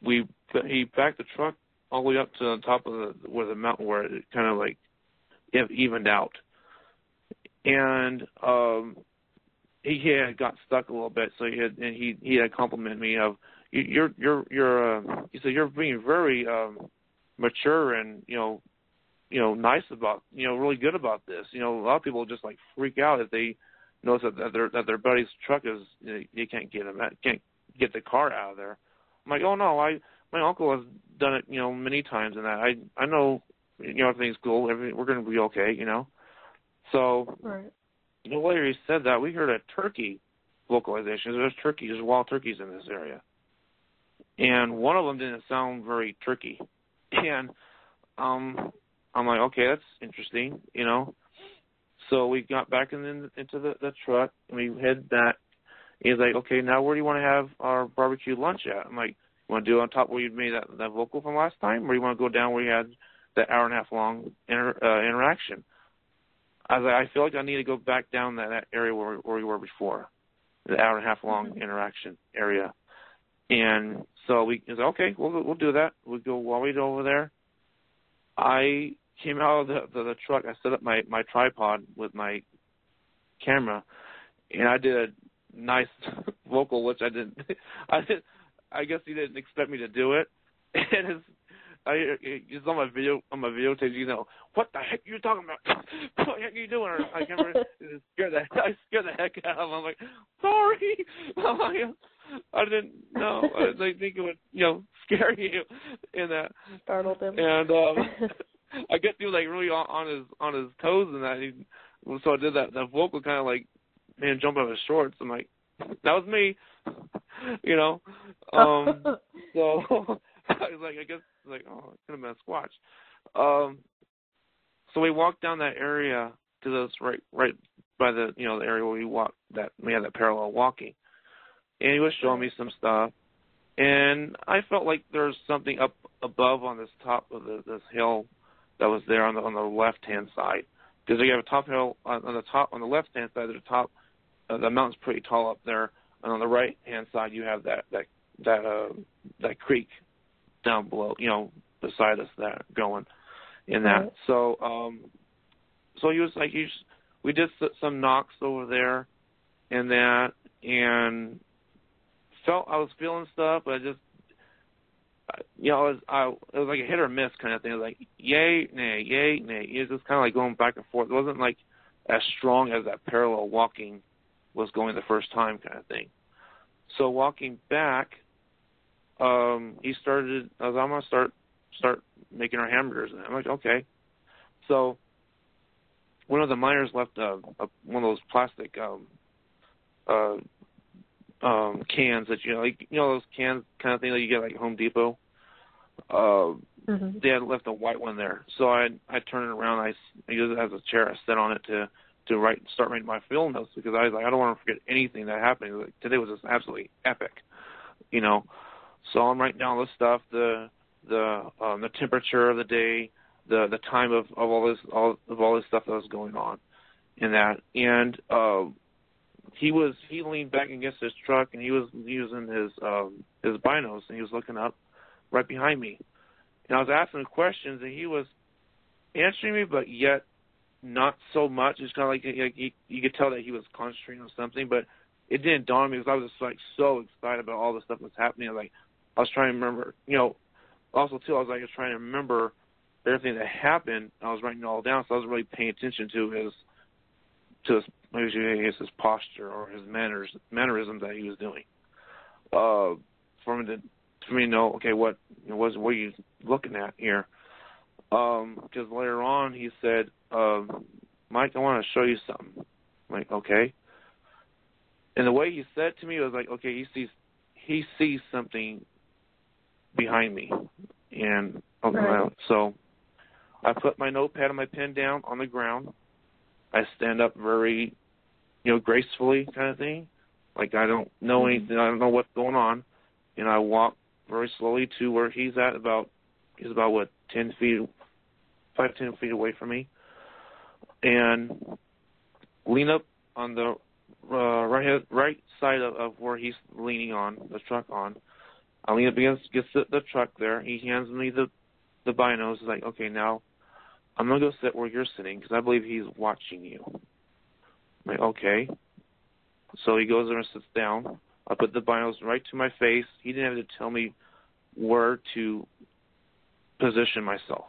He backed the truck all the way up to the top of the mountain where it kind of like evened out. And he had got stuck a little bit, so he had complimented me of, he said, you're being very mature and nice about, really good about this. A lot of people just like freak out if they notice that their buddy's truck is, they can't get the car out of there. I'm like, oh no, my uncle has done it, many times, and that I know, everything's cool, we're going to be okay, So, right. Later he said that, we heard a turkey vocalization. There's wild turkeys in this area. And one of them didn't sound very turkey. And I'm like, okay, that's interesting, So we got back into the truck, and we head back. He's like, okay, now where do you want to have our barbecue lunch at? I'm like, you want to do it on top where you made that vocal from last time, or you want to go down where you had that hour and a half long interaction? I was like, I feel like I need to go back down that area where we were before, the hour and a half long interaction area. And so he was like, okay, we'll do that. We'll go while we go over there. I came out of the truck. I set up my tripod with my camera, and I did a nice vocal, which I didn't. I guess he didn't expect me to do it. And it's on my videotape. You know, what the heck are you talking about? What the heck are you doing? I can't remember. I scared the heck out of him. I'm like, sorry. I'm like, I didn't know. I didn't think it would, scare you in that. Startled him. And I guess he was like really on his toes and that. So I did that. The vocal kind of like made him jump out of his shorts. I'm like, that was me. So I was like, I guess like, oh, it could have been a Squatch. So we walked down that area to this right by the the area where we had that parallel walking, and he was showing me some stuff, and I felt like there was something up above on this top of this hill that was there on the left hand side, because you have a top hill on the left hand side. There's a top, the mountain's pretty tall up there, and on the right hand side you have that creek down below, beside us there going in that. Right. So he was like, we did some knocks over there and that, and I was feeling stuff, but I just, it was like a hit or miss kind of thing. It was like, yay, nay, yay, nay. It was just kind of like going back and forth. It wasn't like as strong as that parallel walking was going the first time kind of thing. So walking back, he started, I'm going to start making our hamburgers. And I'm like, okay. So one of the miners left one of those plastic cans that those cans kind of thing that you get like Home Depot. They had left a white one there, so I turned it around. I used it as a chair. I sat on it to start writing my field notes, because I was like, I don't want to forget anything that happened. Like, today was just absolutely epic, So I'm writing down all this stuff, the temperature of the day, the time of all this stuff that was going on in that. And he leaned back against his truck, and he was using his binos, and he was looking up right behind me. And I was asking him questions, and he was answering me, but yet not so much. It's kind of like you could tell that he was concentrating on something, but it didn't dawn on me, because I was just like so excited about all the stuff that was happening. I was trying to remember, also too, I was trying to remember everything that happened. I was writing it all down, so I was really paying attention to his posture or his mannerisms that he was doing. For me to know, okay, what are you looking at here? Because later on he said, Mike, I want to show you something. I'm like, okay. And the way he said it to me was like, okay, he sees something behind me. And so I put my notepad and my pen down on the ground. I stand up very, gracefully kind of thing. Like I don't know anything, I don't know what's going on. And I walk very slowly to where he's at. He's about 10 feet away from me. And lean up on the right side of where he's leaning on, the truck on. I lean up against the truck there. He hands me the binos. He's like, okay, now I'm going to go sit where you're sitting, because I believe he's watching you. I'm like, okay. So he goes there and sits down. I put the binos right to my face. He didn't have to tell me where to position myself.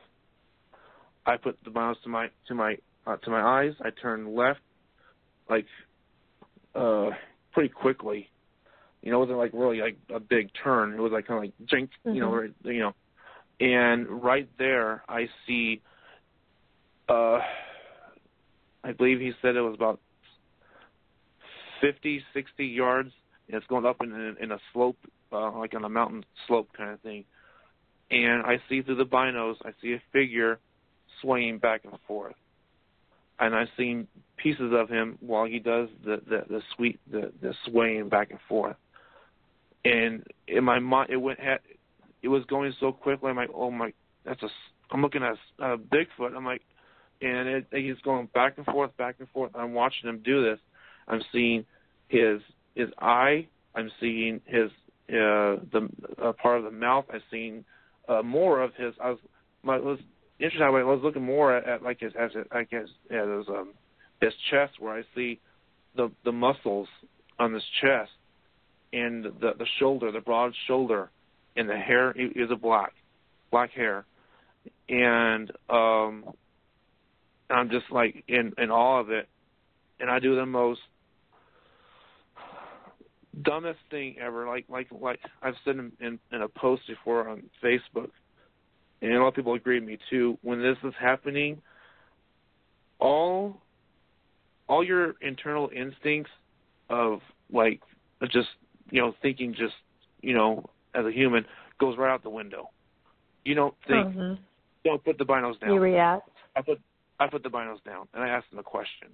I put the binos to my eyes. I turned left, like pretty quickly. It wasn't like really like a big turn. It was like kind of like drink, And right there, I see. I believe he said it was about 50, 60 yards. And it's going up in a slope, like on a mountain slope kind of thing. And I see through the binos, I see a figure swaying back and forth. And I've seen pieces of him while he does the swaying back and forth. And in my mind, it was going so quickly. I'm like, oh my, I'm looking at a Bigfoot. I'm like, and he's going back and forth, back and forth. I'm watching him do this. I'm seeing his eye. I'm seeing his the part of the mouth. I've seen more of his. I was interested. I was looking more at like his chest, where I see the muscles on his chest, and the shoulder, the broad shoulder, and the hair is a black black hair, and I'm just like in awe of it, and I do the most dumbest thing ever. Like I've said in a post before on Facebook, and a lot of people agree with me too. When this is happening, all your internal instincts of like just thinking just as a human goes right out the window. You don't think. Don't put the binos down. You react. I put the binos down and I ask them a question.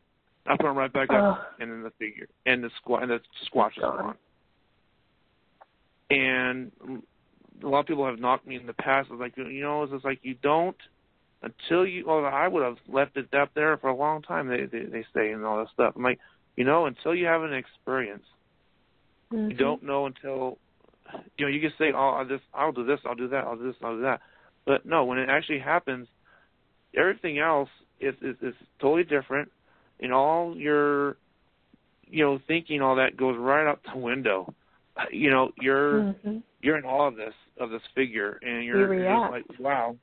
I put them right back up, and then the figure and the squatch is on. And a lot of people have knocked me in the past. It's like, it's just like you don't until you. Well, I would have left it up there for a long time. They say and all that stuff. I'm like, until you have an experience, you don't know until you can say, oh, I'll do this, I'll do that, I'll do this, I'll do that. But no, when it actually happens, everything else is totally different, and all your thinking, all that goes right out the window. You're in awe of this figure, and you're just like, wow.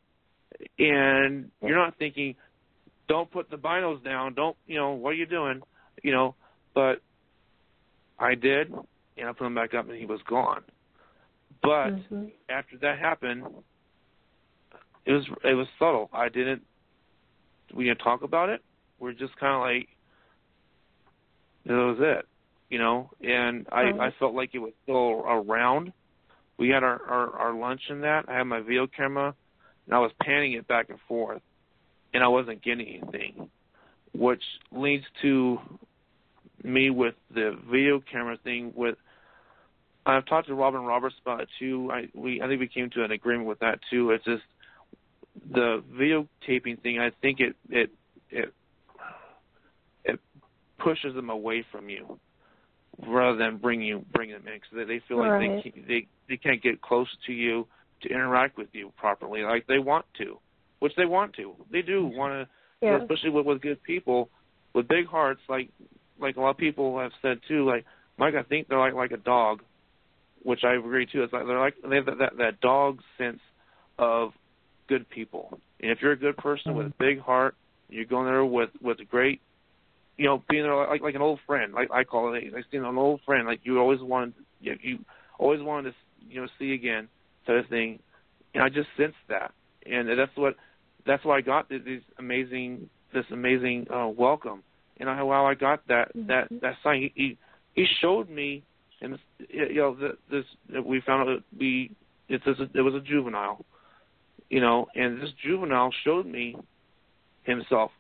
And you're not thinking, don't put the binos down, don't what are you doing? But I did, and I put him back up, and he was gone. But after that happened, it was subtle. We didn't talk about it. We're just kind of like, that was it, And I felt like it was still around. We had our lunch in that. I had my video camera, and I was panning it back and forth, and I wasn't getting anything, which leads to me with the video camera thing. I've talked to Robin Roberts about it too. I think we came to an agreement with that too. It's just the videotaping thing. I think it pushes them away from you rather than bring them in, because they feel like they can't get close to you to interact with you properly like they want to, which they want to. They do want to, especially with good people with big hearts, like a lot of people have said too. Like, Mike, I think they're like a dog, which I agree too. It's like they have that dog sense of good people. And if you're a good person with a big heart, you're going there with a great, being there like an old friend. Like I call it, like seeing an old friend. Like you always wanted to see again, sort of thing. And I just sensed that, and that's why I got this amazing welcome. And how I got that sign. He showed me, and we found out it was a juvenile, and this juvenile showed me himself,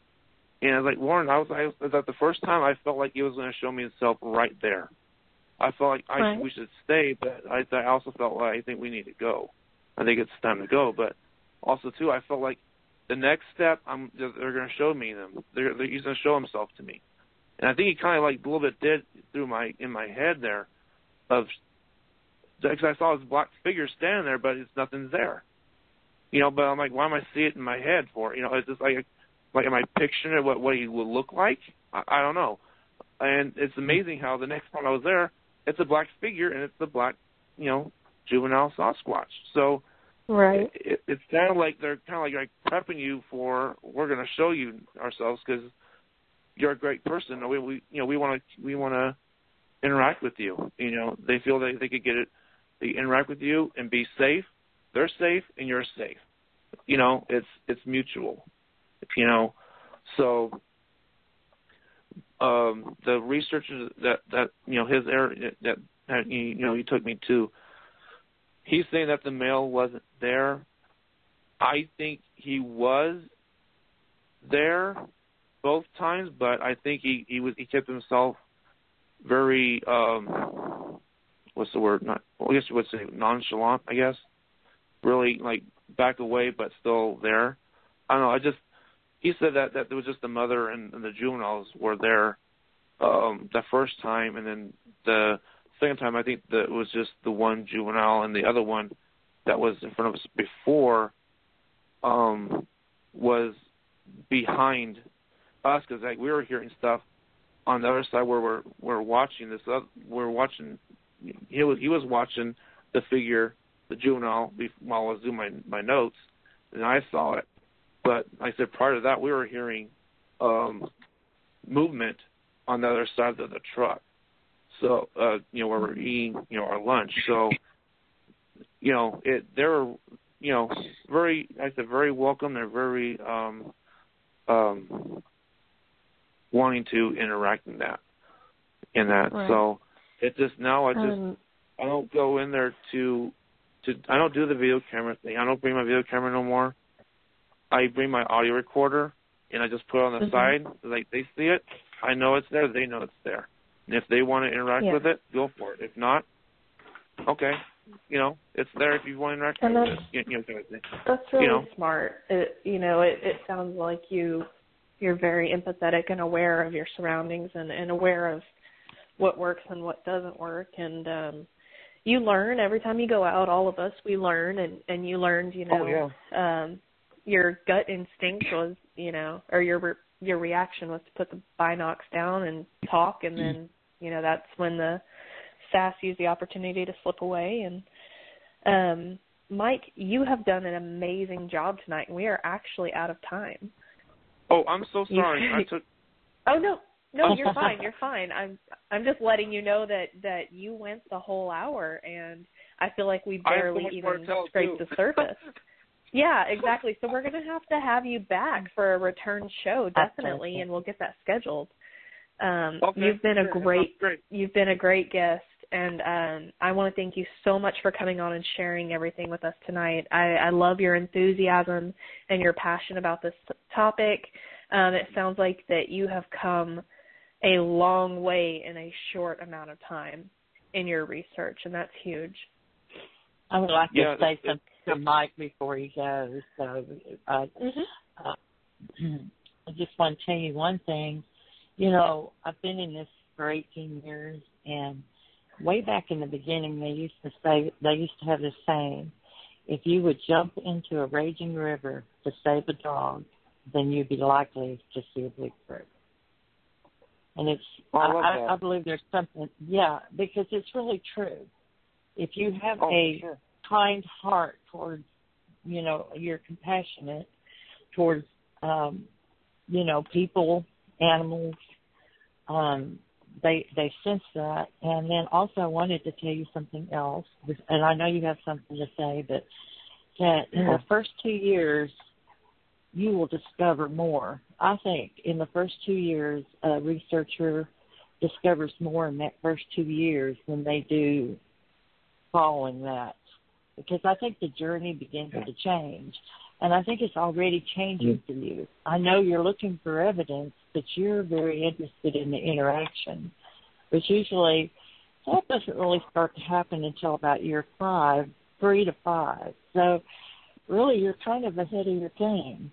and I was like, Warren, I was the first time I felt like he was going to show me himself right there. I felt like we should stay, but I also felt like I think we need to go. I think it's time to go, but also too, I felt like the next step, they're going to show me them. He's going to show himself to me, and I think he kind of like a little bit did in my head there, because I saw his black figure standing there, but nothing's there, But I'm like, why am I seeing it in my head for? It's just like am I picturing what he would look like? I don't know. And it's amazing how the next time I was there, it's a black figure and it's the black, juvenile Sasquatch. So. Right. It's kind of like they're kind of like prepping you for, we're going to show you ourselves because you're a great person. We want to interact with you. They feel that they could get it. They interact with you and be safe. They're safe and you're safe. It's mutual. So the researchers that his area that he took me to. He's saying that the male wasn't there. I think he was there both times, but I think he kept himself very what's the word? I guess you would say nonchalant. I guess really like back away, but still there. I don't know. He said that there was just the mother and the juveniles were there the first time, and then the second time, I think that it was just the one juvenile, and the other one that was in front of us before was behind us, because we were hearing stuff on the other side where we're watching this. He was watching the figure the juvenile while I was doing my notes, and I saw it. But like I said, prior to that, we were hearing movement on the other side of the truck. So, where we're eating, our lunch. So, they were, very, like I said, very welcome. They're very wanting to interact in that. Right. So, it just now I don't go in there I don't do the video camera thing. I don't bring my video camera no more. I bring my audio recorder and I just put it on the side. Like they see it, I know it's there. They know it's there. And if they want to interact with it, go for it. If not, okay, it's there if you want to interact with it. That's really smart. It sounds like you're very empathetic and aware of your surroundings and aware of what works and what doesn't work. And you learn every time you go out. All of us, we learn, and you learned, your gut instinct was, or your reaction was to put the binocs down and talk, and then, that's when the SAS used the opportunity to slip away. And Mike, you have done an amazing job tonight, and we are actually out of time. Oh, I'm so sorry. Oh, no, you're fine. You're fine. I'm just letting you know that you went the whole hour, and I feel like we barely even scraped the surface. Yeah, exactly. So we're going to have you back for a return show, definitely, and we'll get that scheduled. You've been a great guest, and I want to thank you so much for coming on and sharing everything with us tonight. I love your enthusiasm and your passion about this topic. It sounds like that you have come a long way in a short amount of time in your research, and that's huge. I would like to say something to Mike before he goes. So I just want to tell you one thing. I've been in this for 18 years, and way back in the beginning, they used to have this saying, if you would jump into a raging river to save a dog, then you'd be likely to see a Bigfoot. And I believe there's something, because it's really true. If you have kind heart towards, you're compassionate towards, people, animals, they sense that. And then also I wanted to tell you something else, and I know you have something to say, but that in the first 2 years, you will discover more. I think in the first 2 years, a researcher discovers more in that first 2 years than they do following that. Because I think the journey begins to change. And I think it's already changing for you. I know you're looking for evidence, but you're very interested in the interaction. But usually that doesn't really start to happen until about year 3 to 5. So really you're kind of ahead of your game.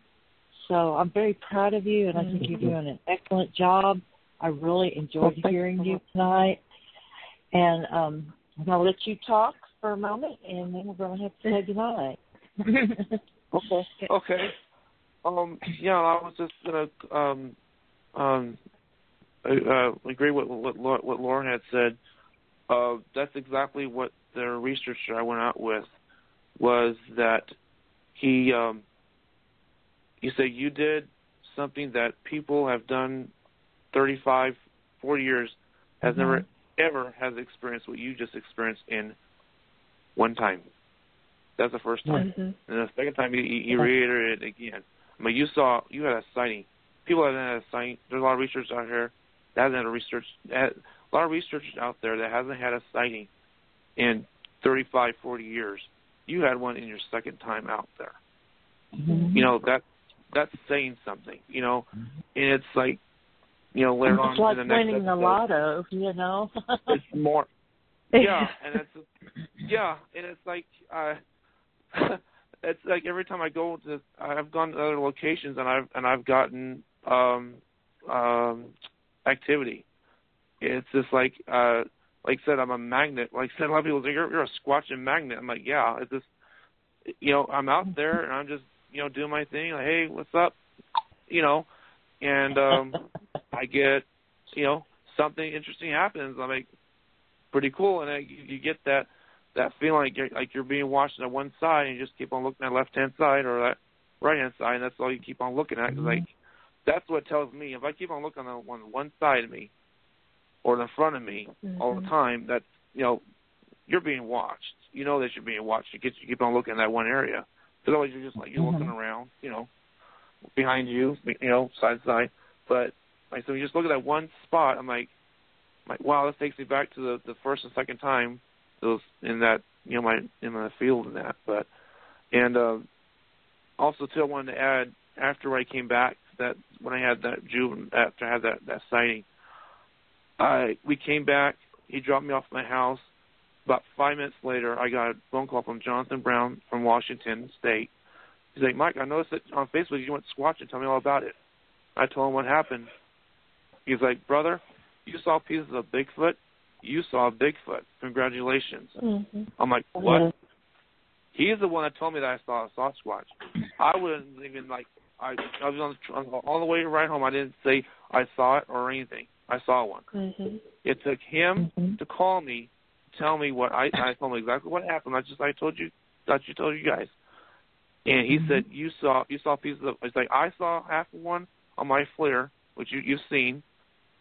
So I'm very proud of you, and I think you're doing an excellent job. I really enjoyed hearing you tonight. And I'm going to let you talk for a moment, and then we're going to have to say goodnight. Okay. I was just going to agree with what Lauren had said. That's exactly what the researcher I went out with was that he said you did something that people have done 35, 40 years has never ever has experienced what you just experienced in one time. That's the first time. And the second time he reiterated it again. I mean, you had a sighting. People haven't had a sighting. There's a lot of research out here that hasn't had a lot of research out there that hasn't had a sighting in 35, 40 years. You had one in your second time out there. That's saying something, and it's like, later on like in the next winning episode, the lotto, it's more, and it's like, it's like every time I go to, I've gone to other locations and I've gotten activity. It's just like I said, I'm a magnet. Like I said, a lot of people say you're a squatching magnet. I'm like, yeah, it's just, I'm out there and I'm just, doing my thing. Like, hey, what's up? And I get, something interesting happens. I'm like, pretty cool. And you get that that feeling like you're being watched on one side, and you just keep on looking at the left-hand side or that right-hand side, and that's all you keep on looking at. Cause like, that's what tells me. If I keep on looking on one side of me or in front of me all the time, that's, you're being watched. You know that you're being watched. You keep on looking at that one area. Because otherwise you're just like, you're looking around, behind you, side to side. But like, so you just look at that one spot, I'm like, wow, this takes me back to the first and second time those in that, in the field and that. But, and also too, I wanted to add, after I came back, that when I had that after I had that sighting, we came back. He dropped me off at my house. About 5 minutes later, I got a phone call from Jonathan Brown from Washington State. He's like, Mike, I noticed that on Facebook you went squatching. Tell me all about it. I told him what happened. He's like, brother, you saw pieces of Bigfoot. You saw Bigfoot. Congratulations. I'm like, what? He's the one that told me that I saw a Sasquatch. I wouldn't even I was on the way right home. I didn't say I saw it or anything. I saw one. It took him to call me, tell me what I told him exactly what happened. I told you guys. And he said you saw pieces of. It's like I saw half of one on my FLIR, which you've seen.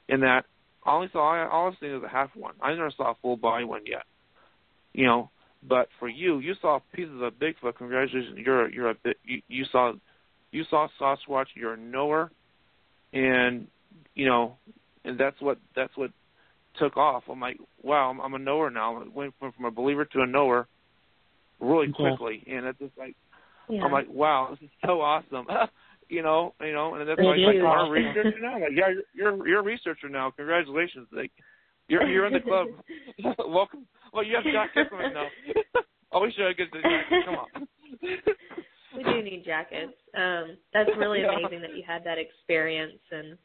In that, all I've seen is a half one. I never saw a full body one yet. But for you saw pieces of Bigfoot. Congratulations, you saw Sasquatch. You're a knower, and and that's what took off. I'm like, wow, I'm a knower now. I went from a believer to a knower really quickly, and it's just like, I'm like, wow, this is so awesome. and that's like I'm a researcher now. Like, yeah, you're a researcher now. Congratulations, like you're in the club. Welcome. Well, you have jackets on now. I wish I could get the jacket. Come on. We do need jackets. That's really amazing that you had that experience and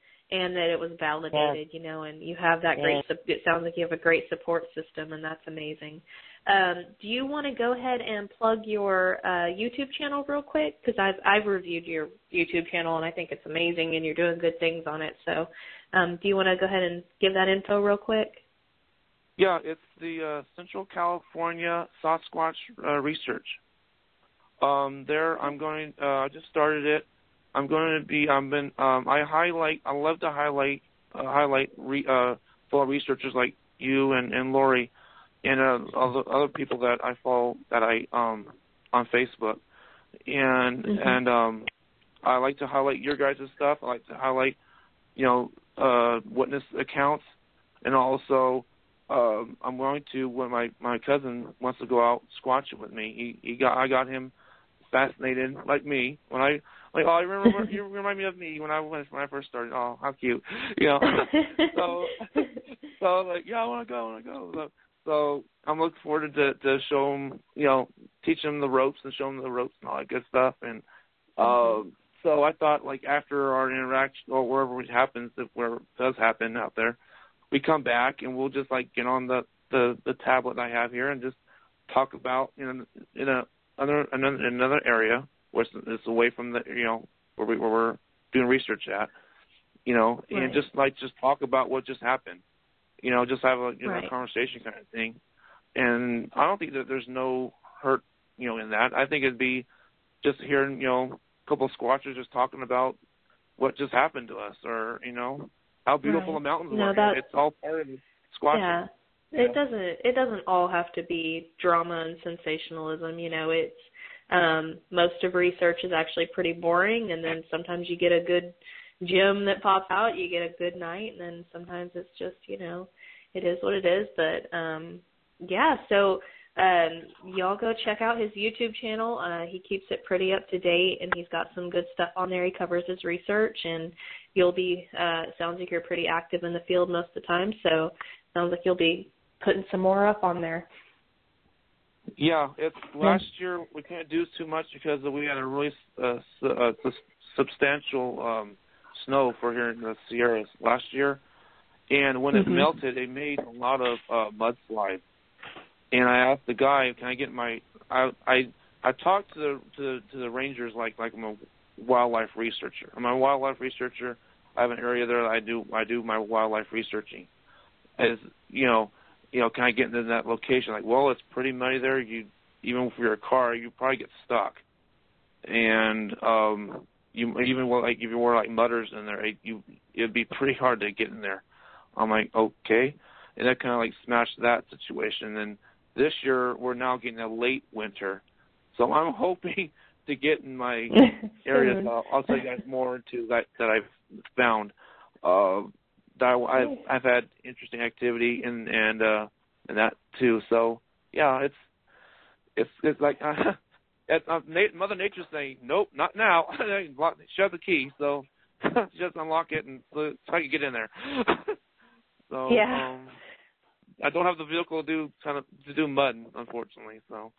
that it was validated, and you have that great, it sounds like you have a great support system, and that's amazing. Do you want to go ahead and plug your YouTube channel real quick? Because I've reviewed your YouTube channel, and I think it's amazing, and you're doing good things on it. So do you want to go ahead and give that info real quick? Yeah, it's the Central California Sasquatch Research. There, I'm going. I just started it. I'm going to be. I love to highlight fellow researchers like you and Lori, and other people that I follow that I on Facebook, and I like to highlight your guys' stuff. I like to highlight, witness accounts, and also I'm going to, when my cousin wants to go out squatching with me, I got him fascinated like me when I remember you remind me of me when I first started. Oh, how cute, So like, yeah, I want to go. So I'm looking forward to show him, teach him the ropes and show him the ropes and all that good stuff. And so I thought, like, after our interaction or wherever it happens, where it does happen out there, we come back and we'll just like get on the tablet I have here and just talk about in another area where it's away from the where we're doing research at, and just talk about what just happened, just have a conversation kind of thing. And I don't think that there's no hurt in that. I think it'd be just hearing a couple of squatchers just talking about what just happened to us, or how beautiful the mountains were. It's all part of squatching. Yeah. It doesn't all have to be drama and sensationalism. It's most of research is actually pretty boring, and then sometimes you get a good gem that pops out, you get a good night, and then sometimes it's just, it is what it is. But so y'all go check out his YouTube channel. He keeps it pretty up to date, and he's got some good stuff on there. He covers his research, and you'll be, sounds like you're pretty active in the field most of the time, so sounds like you'll be putting some more up on there. Yeah, it's last year we couldn't do too much because we had a really substantial snow for here in the Sierras last year, and when it melted, it made a lot of mudslides. And I asked the guy, "Can I get my?" I talked to the rangers like I'm a wildlife researcher. I'm a wildlife researcher. I have an area there that I do my wildlife researching. As kind of get into that location. Like, well, it's pretty muddy there. Even for your car, you probably get stuck. And if you wore like mudders in there, it'd be pretty hard to get in there. I'm like, okay, and that kind of like smashed that situation. And this year we're now getting a late winter, so I'm hoping to get in my areas. I'll tell you guys more into that I've found. I've had interesting activity and that too. So yeah, it's like Mother Nature's saying, nope, not now. Shove the key. So just unlock it and so I can get in there. So yeah. I don't have the vehicle to do mud, unfortunately. So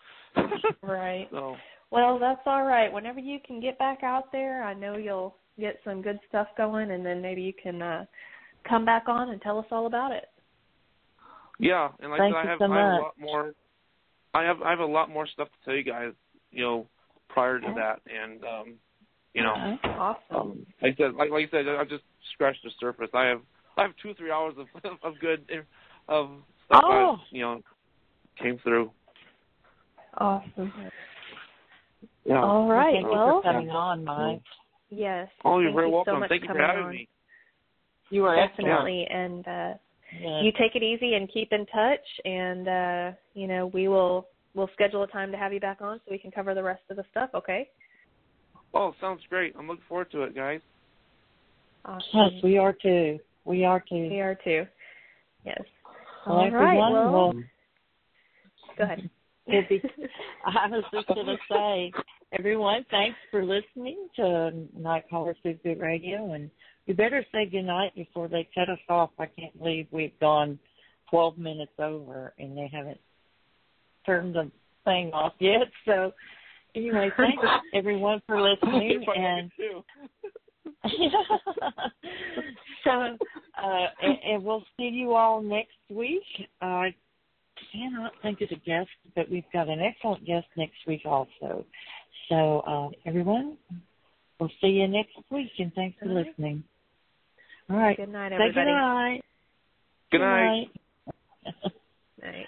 right. So well, that's all right. Whenever you can get back out there, I know you'll get some good stuff going, and then maybe you can come back on and tell us all about it. Yeah, and like I said, I have a lot more. I have a lot more stuff to tell you guys, prior to that, and awesome. Like I said, I've just scratched the surface. I have 2-3 hours of good of stuff came through. Awesome. Yeah. All right. Thank you for coming on, Mike. Yes. Oh, you're very welcome. So much Thank you for having me. You are definitely, and you take it easy and keep in touch, and we'll schedule a time to have you back on so we can cover the rest of the stuff. Okay? Oh, sounds great. I'm looking forward to it, guys. Awesome. Yes, we are too. We are too. We are too. Yes. Well, all right. Well, go ahead. I was just going to say, everyone, thanks for listening to Night Caller Bigfoot Radio, and you better say goodnight before they cut us off. I can't believe we've gone 12 minutes over and they haven't turned the thing off yet. So, anyway, thanks everyone for listening, and and we'll see you all next week. I cannot think of the guest, but we've got an excellent guest next week also. So, everyone, we'll see you next week, and thanks for listening. All right. Good night, everybody. Say good night. Good night. Night.